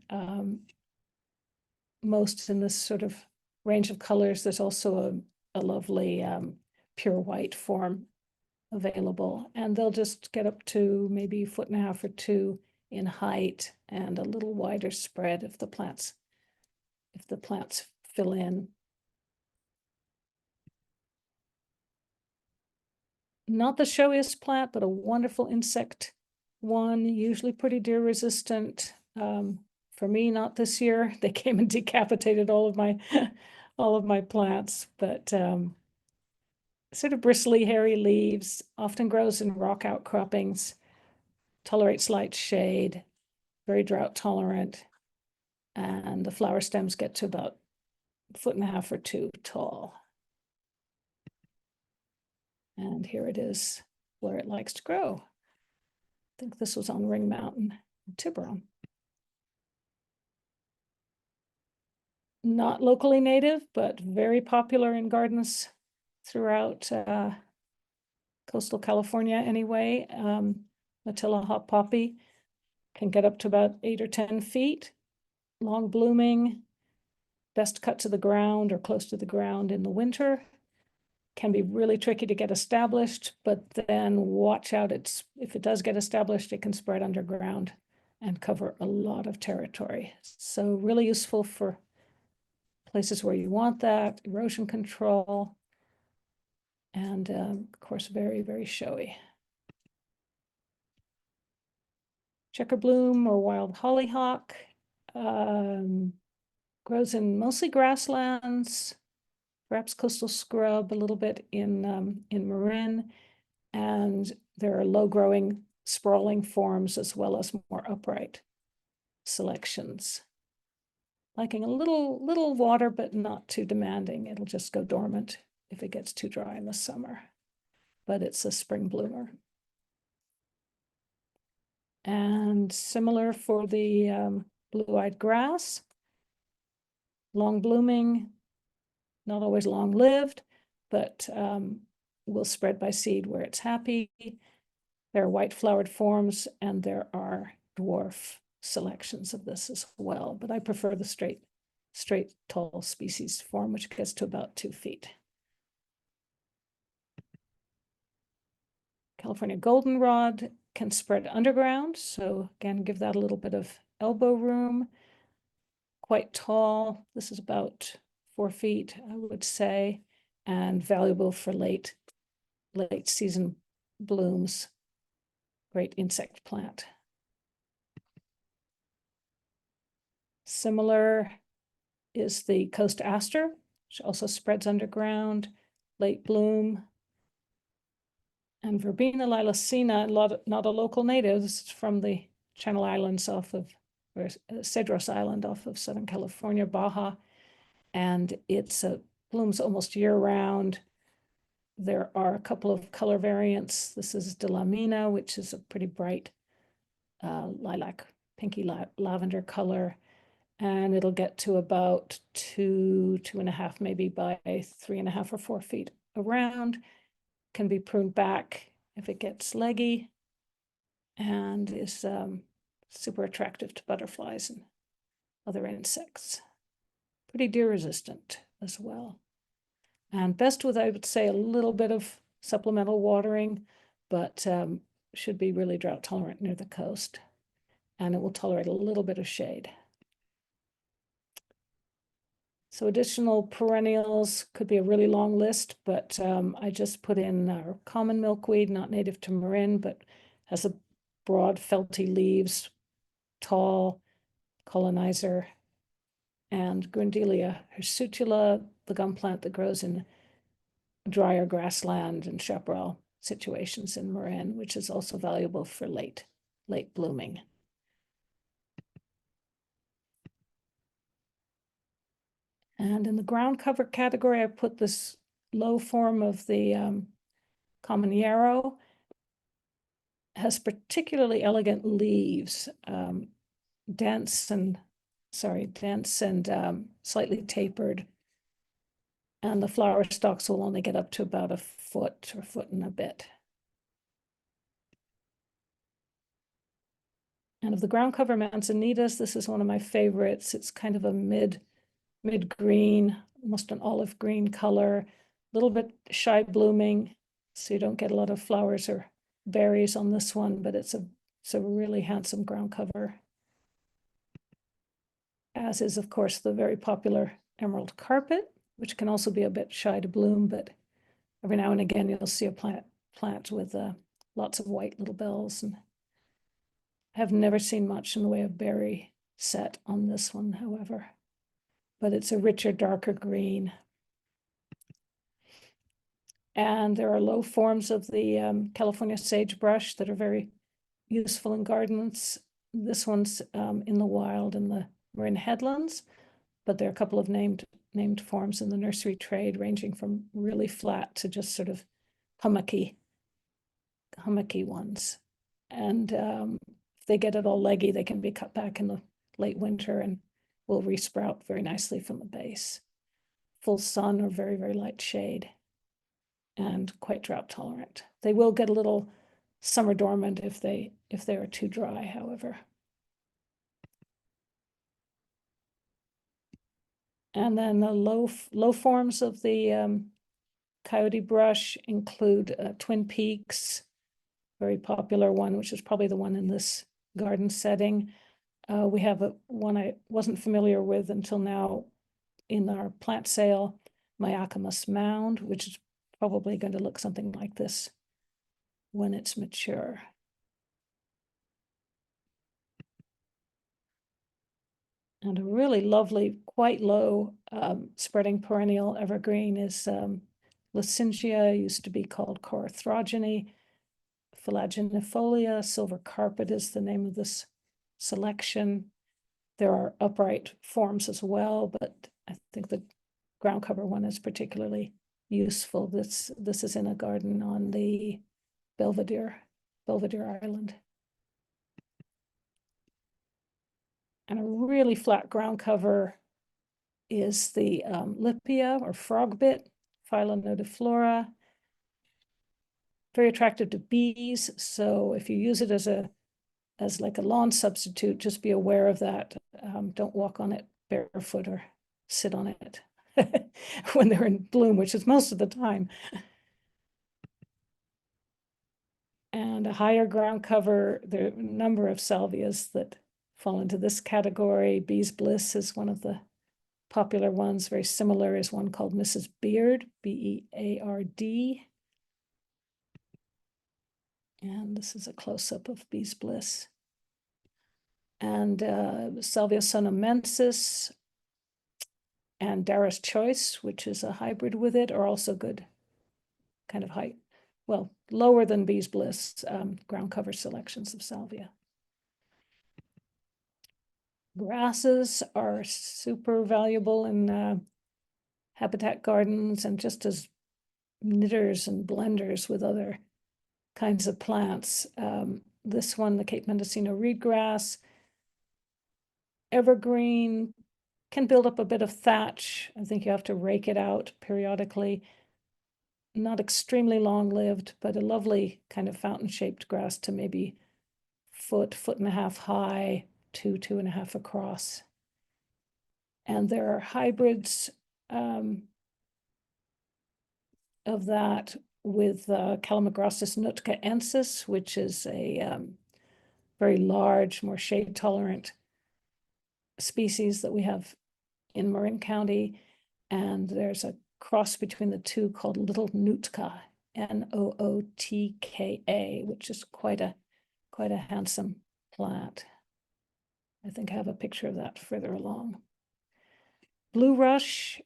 Speaker 1: Most in this sort of range of colors. There's also a lovely pure white form available, and they'll just get up to maybe 1.5 or 2 in height and a little wider spread if the plants fill in. Not the showiest plant, but a wonderful insect one, usually pretty deer resistant. For me, not this year. They came and decapitated all of my plants, but sort of bristly, hairy leaves, often grows in rock outcroppings, tolerates light shade, very drought tolerant, and the flower stems get to about 1.5 or 2 tall. And here it is where it likes to grow. I think this was on Ring Mountain in Tiburon. Not locally native, but very popular in gardens throughout coastal California anyway. Matilla hot poppy can get up to about 8 or 10 feet, long blooming, best cut to the ground or close to the ground in the winter. Can be really tricky to get established, but then watch out, if it does get established, it can spread underground and cover a lot of territory. So really useful for places where you want that, erosion control, and of course, very, very showy. Checker bloom or wild hollyhock grows in mostly grasslands, perhaps coastal scrub, a little bit in Marin, and there are low-growing, sprawling forms as well as more upright selections. Liking a little water, but not too demanding. It'll just go dormant if it gets too dry in the summer, but it's a spring bloomer. And similar for the blue-eyed grass, long blooming, not always long-lived, but will spread by seed where it's happy. There are white-flowered forms, and there are dwarf selections of this as well, but I prefer the straight tall species form, which gets to about 2 feet. California goldenrod can spread underground, so again, give that a little bit of elbow room. Quite tall. This is about 4 feet, I would say, and valuable for late season blooms. Great insect plant. Similar is the coast aster, which also spreads underground, late bloom. And Verbena lilacina, not a local native. This is from the Channel Islands or Cedros Island off of Southern California, Baja. And it's blooms almost year-round. There are a couple of color variants. This is Delamina, which is a pretty bright lilac, pinky lavender color. And it'll get to about 2.5, maybe by 3.5 or 4 feet around. Can be pruned back if it gets leggy. and is super attractive to butterflies and other insects. Pretty deer resistant as well. And best with, I would say, a little bit of supplemental watering, but should be really drought tolerant near the coast. And it will tolerate a little bit of shade. So additional perennials could be a really long list, but I just put in our common milkweed, not native to Marin, but has a broad felty leaves, tall colonizer, and Grindelia hirsutula, the gum plant that grows in drier grassland and chaparral situations in Marin, which is also valuable for late blooming. And in the ground cover category, I put this low form of the common yarrow. Has particularly elegant leaves, dense and slightly tapered. And the flower stalks will only get up to about a foot or foot and a bit. And of the ground cover manzanitas, this is one of my favorites. It's kind of a mid-green, almost an olive green color, a little bit shy blooming, so you don't get a lot of flowers or berries on this one, but it's a really handsome ground cover. As is, of course, the very popular emerald carpet, which can also be a bit shy to bloom, but every now and again you'll see a plant with lots of white little bells. And I have never seen much in the way of berry set on this one, however, but it's a richer, darker green. And there are low forms of the California sagebrush that are very useful in gardens. This one's in the wild in the Marin headlands, but there are a couple of named forms in the nursery trade, ranging from really flat to just sort of hummocky ones. And if they get it all leggy, they can be cut back in the late winter and will resprout very nicely from the base. Full sun or very, very light shade, and quite drought tolerant. They will get a little summer dormant if they are too dry, however. And then the low forms of the coyote brush include Twin Peaks, very popular one, which is probably the one in this garden setting. We have one I wasn't familiar with until now in our plant sale, Myacamus mound, which is probably going to look something like this when it's mature. And a really lovely, quite low spreading perennial evergreen is Leucingia, used to be called Corythrogene, Philaginifolia, silver carpet is the name of this selection. There are upright forms as well, but I think the ground cover one is particularly useful. This is in a garden on the Belvedere Island. And a really flat ground cover is the Lipia or frogbit, Phylonodiflora. Very attractive to bees. So if you use it as like a lawn substitute, just be aware of that. Don't walk on it barefoot or sit on it when they're in bloom, which is most of the time. And a higher ground cover, there are a number of salvias that fall into this category. Bee's Bliss is one of the popular ones. Very similar is one called Mrs. Beard, Beard. And this is a close-up of Bee's Bliss. And Salvia sonamensis and Dara's Choice, which is a hybrid with it, are also good kind of height. Well, lower than Bee's Bliss ground cover selections of salvia. Grasses are super valuable in habitat gardens and just as knitters and blenders with other kinds of plants. This one, the Cape Mendocino reedgrass, evergreen, can build up a bit of thatch. I think you have to rake it out periodically. Not extremely long-lived, but a lovely kind of fountain-shaped grass to maybe foot and a half high, 2.5 across. And there are hybrids of that with Calamagrostis nootkaensis, which is a very large, more shade-tolerant species that we have in Marin County. And there's a cross between the two called Little Nootka, Nootka, which is quite a handsome plant. I think I have a picture of that further along. Blue rush,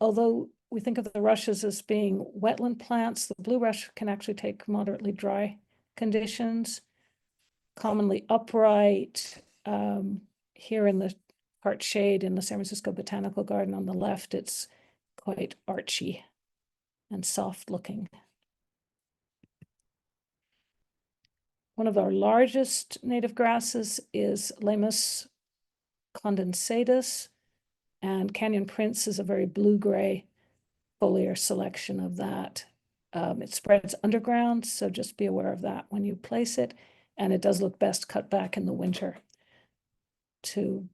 Speaker 1: although we think of the rushes as being wetland plants, the blue rush can actually take moderately dry conditions, commonly upright. Here in the part shade in the San Francisco Botanical Garden on the left, it's quite archy and soft looking. One of our largest native grasses is Lamus condensatus, and Canyon Prince is a very blue-gray foliar selection of that. It spreads underground, so just be aware of that when you place it, and it does look best cut back in the winter to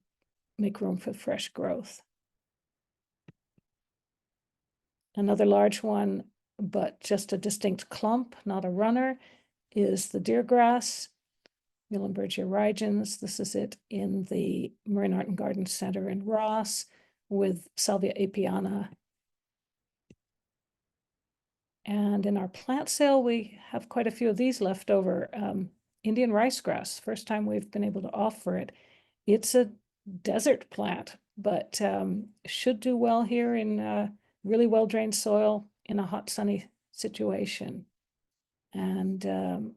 Speaker 1: make room for fresh growth. Another large one, but just a distinct clump, not a runner, is the deergrass, Muhlenbergia rigens. This is it in the Marin Art and Garden Center in Ross with Salvia apiana. And in our plant sale, we have quite a few of these left over. Indian ricegrass, first time we've been able to offer it. It's a desert plant, but should do well here in really well-drained soil in a hot, sunny situation. And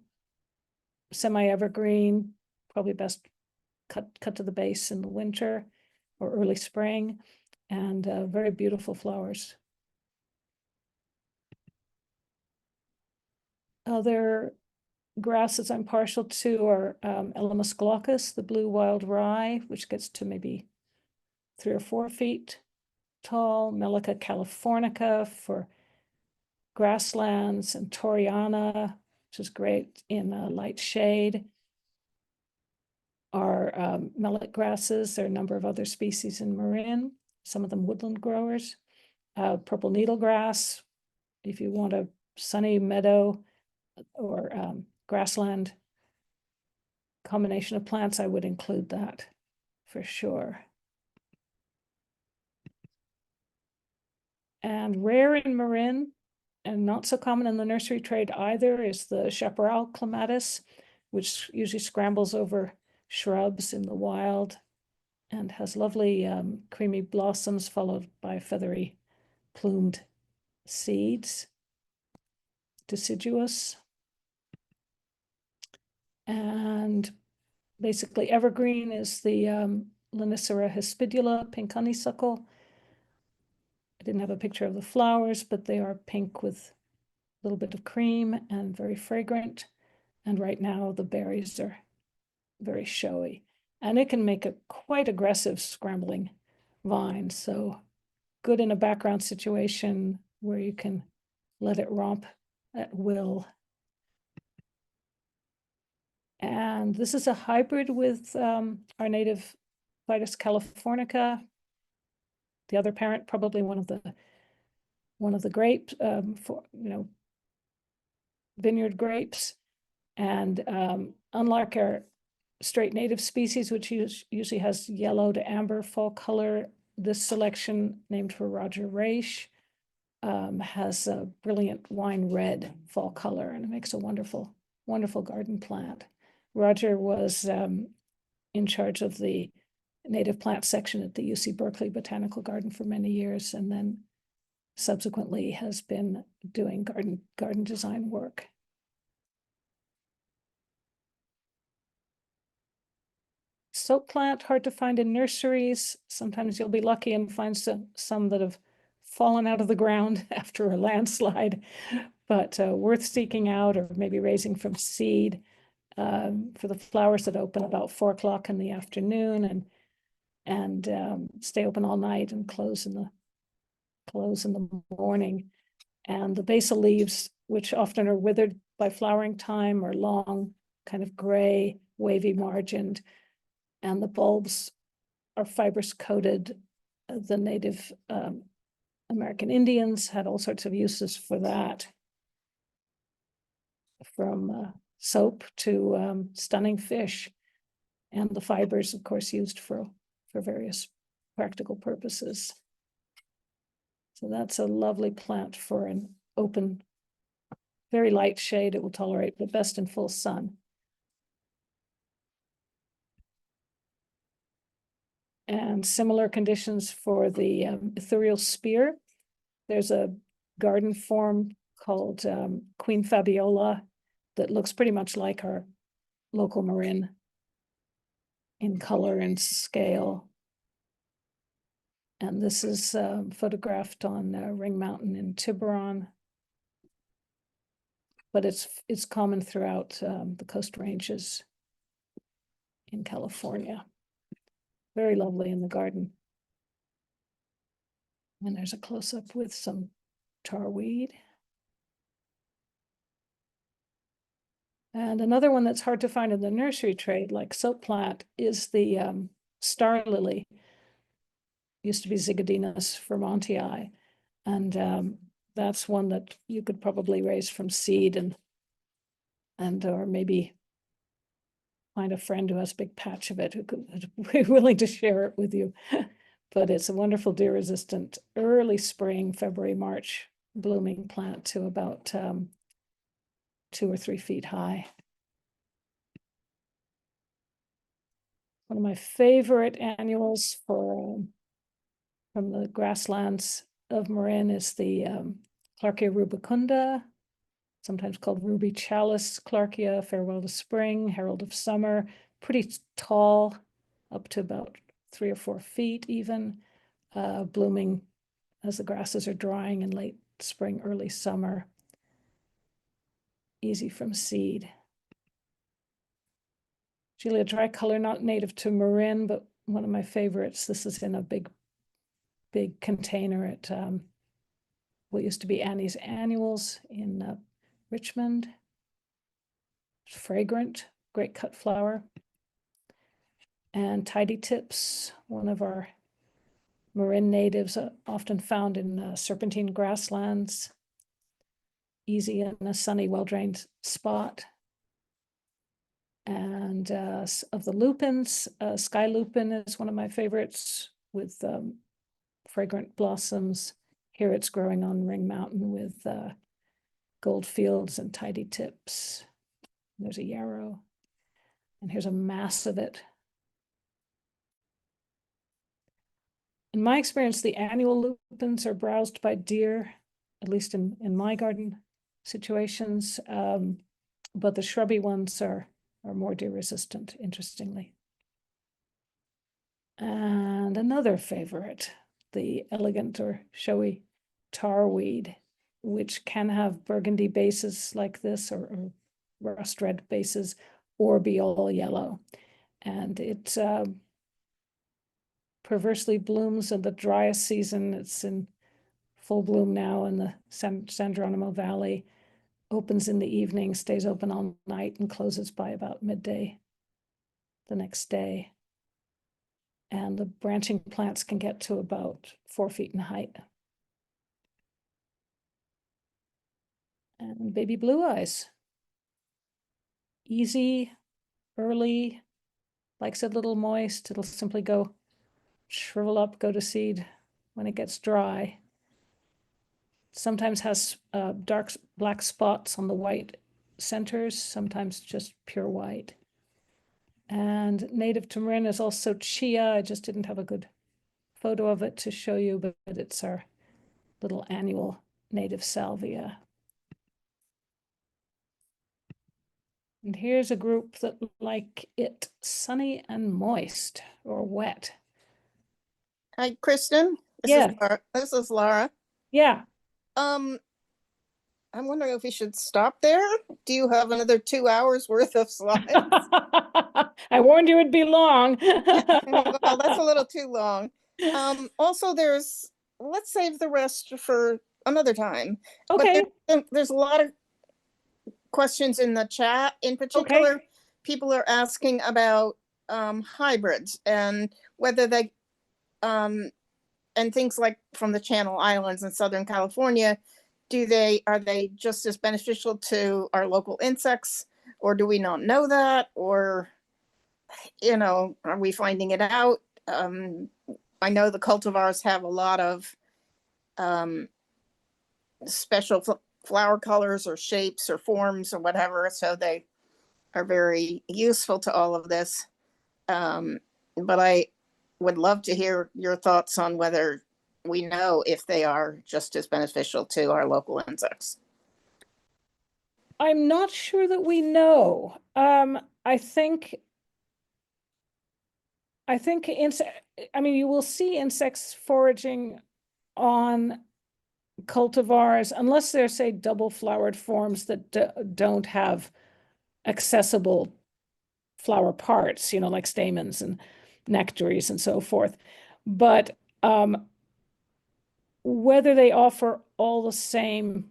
Speaker 1: semi-evergreen, probably best cut to the base in the winter or early spring, and very beautiful flowers. Other grasses I'm partial to are Elamus glaucus, the blue wild rye, which gets to maybe 3 or 4 feet tall, Melica californica for grasslands, and Toriana, which is great in light shade. Our mellet grasses, there are a number of other species in Marin, some of them woodland growers. Purple needlegrass, if you want a sunny meadow or grassland combination of plants, I would include that for sure. And rare in Marin, and not so common in the nursery trade either, is the chaparral clematis, which usually scrambles over shrubs in the wild and has lovely creamy blossoms followed by feathery plumed seeds, deciduous. And basically evergreen is the Lonicera hispidula, pink honeysuckle. I didn't have a picture of the flowers, but they are pink with a little bit of cream and very fragrant. And right now the berries are very showy. And it can make a quite aggressive scrambling vine. So good in a background situation where you can let it romp at will. And this is a hybrid with our native Vitis californica. The other parent, probably one of the grape for vineyard grapes. And unlike our straight native species, which usually has yellow to amber fall color, this selection, named for Roger Raish, has a brilliant wine red fall color, and it makes a wonderful, wonderful garden plant. Roger was in charge of the native plant section at the UC Berkeley Botanical Garden for many years, and then subsequently has been doing garden design work. Soap plant, hard to find in nurseries. Sometimes you'll be lucky and find some that have fallen out of the ground after a landslide, but worth seeking out or maybe raising from seed for the flowers that open about 4 o'clock in the afternoon and stay open all night and close in the morning. And the basal leaves, which often are withered by flowering time, are long, kind of gray, wavy margined, and the bulbs are fibrous coated. The Native American Indians had all sorts of uses for that, from soap to stunning fish, and the fibers, of course, used for various practical purposes. So that's a lovely plant for an open, very light shade. It will tolerate, but best in full sun. And similar conditions for the ethereal spear. There's a garden form called Queen Fabiola that looks pretty much like our local Marin in color and scale. And this is photographed on Ring Mountain in Tiburon. But it's common throughout the Coast Ranges in California. Very lovely in the garden. And there's a close-up with some tarweed. And another one that's hard to find in the nursery trade, like soap plant, is the star lily. Used to be Zygodinus vermontii. And that's one that you could probably raise from seed and or maybe find a friend who has a big patch of it who could be willing to share it with you. But it's a wonderful deer-resistant early spring, February, March blooming plant to about 2 or 3 feet high. One of my favorite annuals from the grasslands of Marin is the Clarkia rubicunda, sometimes called ruby chalice Clarkia, farewell to spring, herald of summer, pretty tall, up to about 3 or 4 feet even, blooming as the grasses are drying in late spring, early summer. Easy from seed. Julia tricolor, not native to Marin, but one of my favorites. This is in a big container at what used to be Annie's Annuals in Richmond. Fragrant, great cut flower. And tidy tips, one of our Marin natives, often found in serpentine grasslands. Easy in a sunny, well-drained spot. And of the lupins, sky lupin is one of my favorites with fragrant blossoms. Here it's growing on Ring Mountain with gold fields and tidy tips. There's a yarrow. And here's a mass of it. In my experience, the annual lupins are browsed by deer, at least in my garden situations. But the shrubby ones are more deer resistant, interestingly. And another favorite, the elegant or showy tarweed, which can have burgundy bases like this or rust red bases, or be all yellow. And it perversely blooms in the driest season. It's in full bloom now in the San Geronimo Valley. Opens in the evening, stays open all night, and closes by about midday the next day. And the branching plants can get to about 4 feet in height. And baby blue eyes. Easy, early, likes it a little moist. It'll simply go shrivel up, go to seed when it gets dry. Sometimes has dark black spots on the white centers, sometimes just pure white. And native to Marin is also chia. I just didn't have a good photo of it to show you, but it's our little annual native salvia. And here's a group that like it sunny and moist or wet.
Speaker 3: Hi, Kristin.
Speaker 1: Yeah.
Speaker 3: This is Laura.
Speaker 1: Yeah.
Speaker 3: I'm wondering if we should stop there. Do you have another 2 hours worth of slides?
Speaker 1: I warned you it'd be long.
Speaker 3: Well, that's a little too long. Also, let's save the rest for another time.
Speaker 1: Okay.
Speaker 3: But there's a lot of questions in the chat. In particular, people are asking about hybrids and whether they and things like from the Channel Islands in Southern California, are they just as beneficial to our local insects, or do we not know that, or are we finding it out? I know the cultivars have a lot of special flower colors or shapes or forms or whatever, so they are very useful to all of this. But I would love to hear your thoughts on whether we know if they are just as beneficial to our local insects.
Speaker 1: I'm not sure that we know. I think you will see insects foraging on cultivars unless they're, say, double flowered forms that don't have accessible flower parts, like stamens and nectaries and so forth. But whether they offer all the same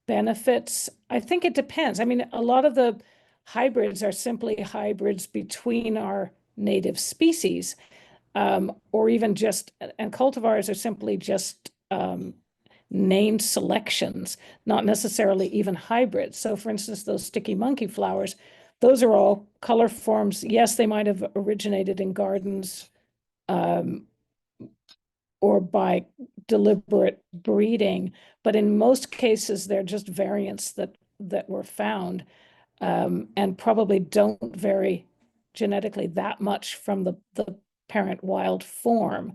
Speaker 1: benefits, I think it depends. I mean, a lot of the hybrids are simply hybrids between our native species, or even and cultivars are simply just named selections, not necessarily even hybrids. So for instance, those sticky monkey flowers, those are all color forms. Yes, they might have originated in gardens or by deliberate breeding, but in most cases, they're just variants that were found, and probably don't vary genetically that much from the parent wild form.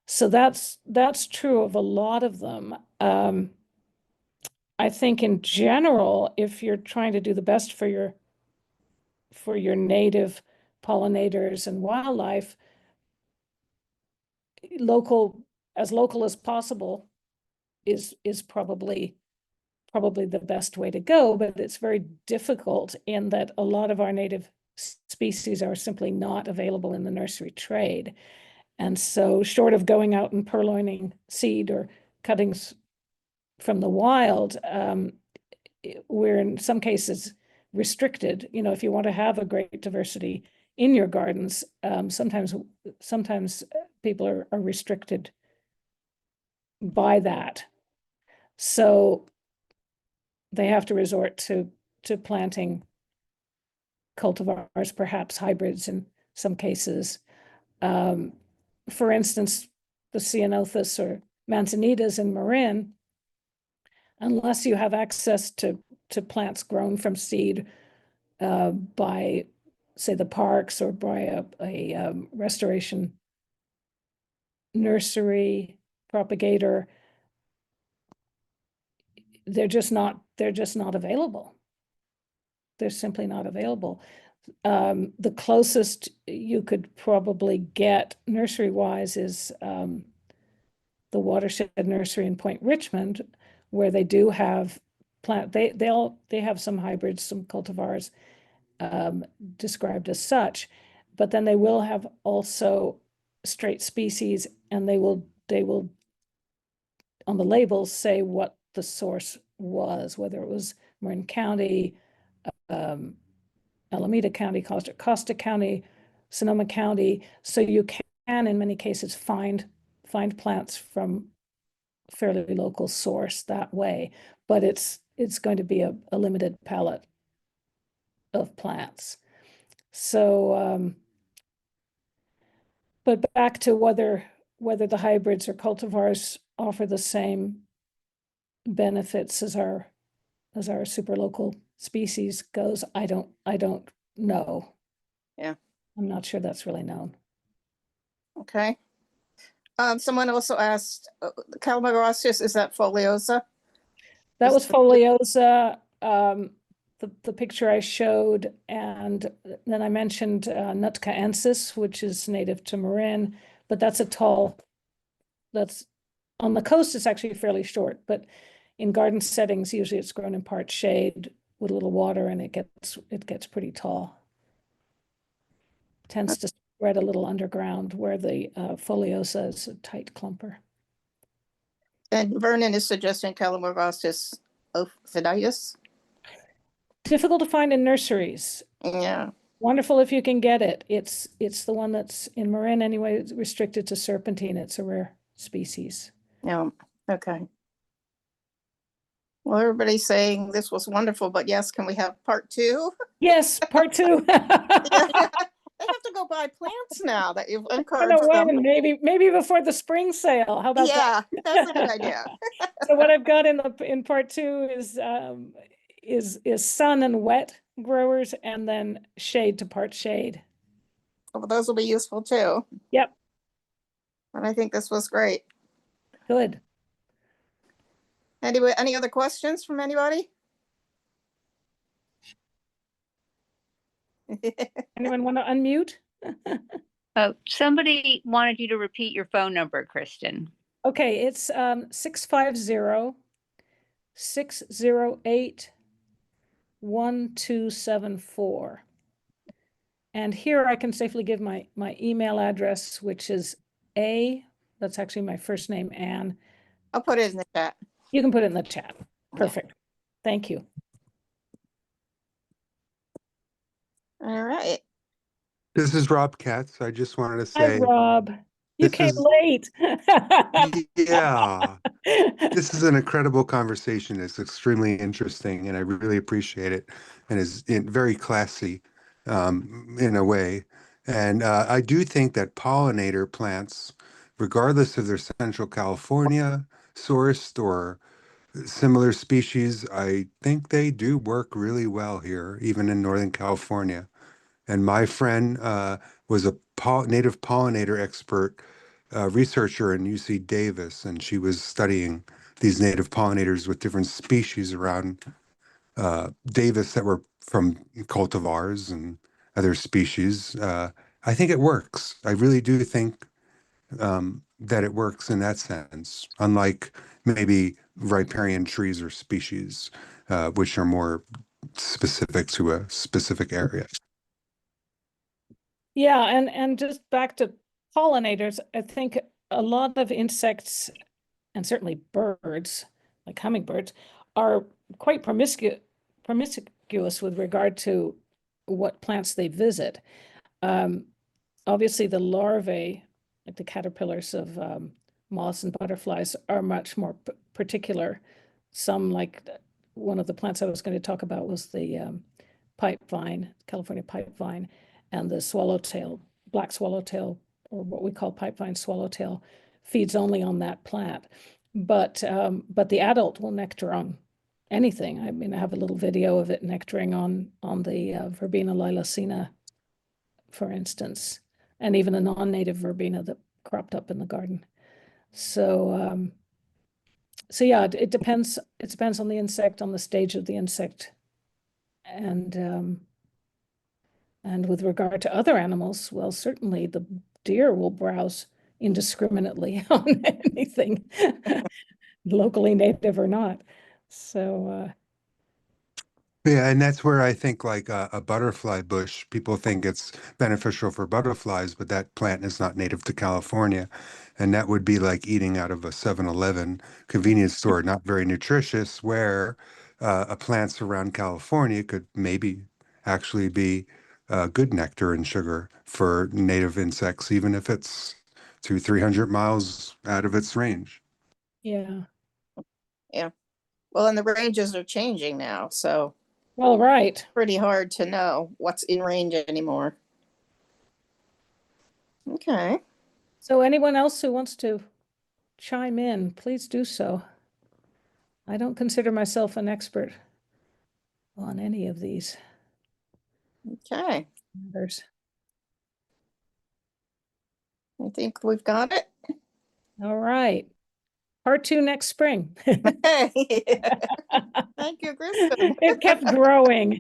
Speaker 1: So that's true of a lot of them. I think in general, if you're trying to do the best for your native pollinators and wildlife, local as possible is probably the best way to go, but it's very difficult in that a lot of our native species are simply not available in the nursery trade. And so short of going out and purloining seed or cuttings from the wild, we're in some cases restricted. If you want to have a great diversity in your gardens, sometimes people are restricted by that. So they have to resort to planting cultivars, perhaps hybrids in some cases. For instance, the Ceanothus or manzanitas in Marin, unless you have access to plants grown from seed by, say, the parks or by a restoration nursery propagator, they're just not available. They're simply not available. The closest you could probably get nursery-wise is the Watershed Nursery in Point Richmond, where they do have they have some hybrids, some cultivars described as such, but then they will have also straight species, and they will on the labels say what the source was, whether it was Marin County, Alameda County, Costa County, Sonoma County. So you can, in many cases, find plants from fairly local source that way, but it's going to be a limited palette of plants. So, but back to whether the hybrids or cultivars offer the same benefits as our super local species goes, I don't know.
Speaker 3: Yeah.
Speaker 1: I'm not sure that's really known.
Speaker 3: Okay. Someone also asked, Calamagrostis, is that foliosa?
Speaker 1: That was foliosa, the picture I showed, and then I mentioned Nutcaensis, which is native to Marin, but that's that's on the coast. It's actually fairly short, but in garden settings, usually it's grown in part shade with a little water, and it gets pretty tall. Tends to spread a little underground, where the foliosa is a tight clumper.
Speaker 3: And Vernon is suggesting Calamagrostis ophidius.
Speaker 1: difficult to find in nurseries.
Speaker 3: Yeah.
Speaker 1: Wonderful if you can get it. It's the one that's in Marin anyway, it's restricted to serpentine. It's a rare species.
Speaker 3: Yeah. Okay. Well, everybody's saying this was wonderful, but yes, can we have part 2?
Speaker 1: Yes, part 2.
Speaker 3: Yeah. They have to go buy plants now that you've
Speaker 1: I don't
Speaker 3: encouraged
Speaker 1: know
Speaker 3: them.
Speaker 1: when, maybe before the spring sale. How about that?
Speaker 3: Yeah, that's a good idea.
Speaker 1: So what I've got in part 2 is sun and wet growers, and then shade to part shade.
Speaker 3: Well, those will be useful too.
Speaker 1: Yep,
Speaker 3: And I think this was great.
Speaker 1: good.
Speaker 3: Anyway, any other questions from anybody?
Speaker 1: Anyone want to unmute?
Speaker 4: Oh, somebody wanted you to repeat your phone number, Kristin.
Speaker 1: Okay, it's 650-608-1274. And here I can safely give my email address, which is that's actually my first name, Anne.
Speaker 3: I'll put it in the chat.
Speaker 1: You can put it in the chat. Perfect. Thank you.
Speaker 3: All right.
Speaker 5: This is Rob Katz. I just wanted to
Speaker 1: Hi,
Speaker 5: say,
Speaker 1: Rob. You
Speaker 5: this
Speaker 1: came
Speaker 5: is-
Speaker 1: late.
Speaker 5: yeah, this is an incredible conversation. It's extremely interesting, and I really appreciate it, and is very classy in a way. And I do think that pollinator plants, regardless of their Central California sourced or similar species, I think they do work really well here, even in Northern California. And my friend was a native pollinator expert researcher in UC Davis, and she was studying these native pollinators with different species around Davis that were from cultivars and other species. I think it works. I really do think that it works in that sense, unlike maybe riparian trees or species, which are more specific to a specific area.
Speaker 1: Yeah, and just back to pollinators, I think a lot of insects, and certainly birds, like hummingbirds, are quite promiscuous with regard to what plants they visit. Obviously, the larvae, like the caterpillars of moths and butterflies, are much more particular. Some, like one of the plants I was going to talk about was the pipe vine, California pipe vine, and the swallowtail, black swallowtail, or what we call pipe vine swallowtail, feeds only on that plant. But the adult will nectar on anything. I mean, I have a little video of it nectaring on the Verbena lilacina, for instance, and even a non-native verbena that cropped up in the garden. So yeah, it depends. It depends on the insect, on the stage of the insect, and with regard to other animals, well, certainly the deer will browse indiscriminately on anything, locally native or not. So
Speaker 5: Yeah, and that's where I think like a butterfly bush, people think it's beneficial for butterflies, but that plant is not native to California. And that would be like eating out of a 7-Eleven convenience store, not very nutritious, where a plants around California could maybe actually be good nectar and sugar for native insects, even if it's 200-300 miles out of its range.
Speaker 1: yeah.
Speaker 3: Well, and the ranges are changing now, so
Speaker 1: Well, right.
Speaker 3: pretty hard to know what's in range anymore. Okay.
Speaker 1: So anyone else who wants to chime in, please do so. I don't consider myself an expert on any of these
Speaker 3: Okay.
Speaker 1: matters.
Speaker 3: I think we've got it.
Speaker 1: All right. Part 2 next spring.
Speaker 3: Hey. Thank you, Kristin.
Speaker 1: It kept growing.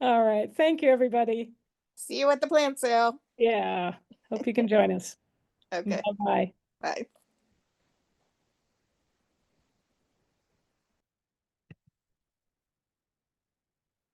Speaker 1: All right. Thank you, everybody.
Speaker 3: See you at the plant sale.
Speaker 1: Yeah. Hope you can join us.
Speaker 3: Okay.
Speaker 1: Bye-bye.
Speaker 3: Bye.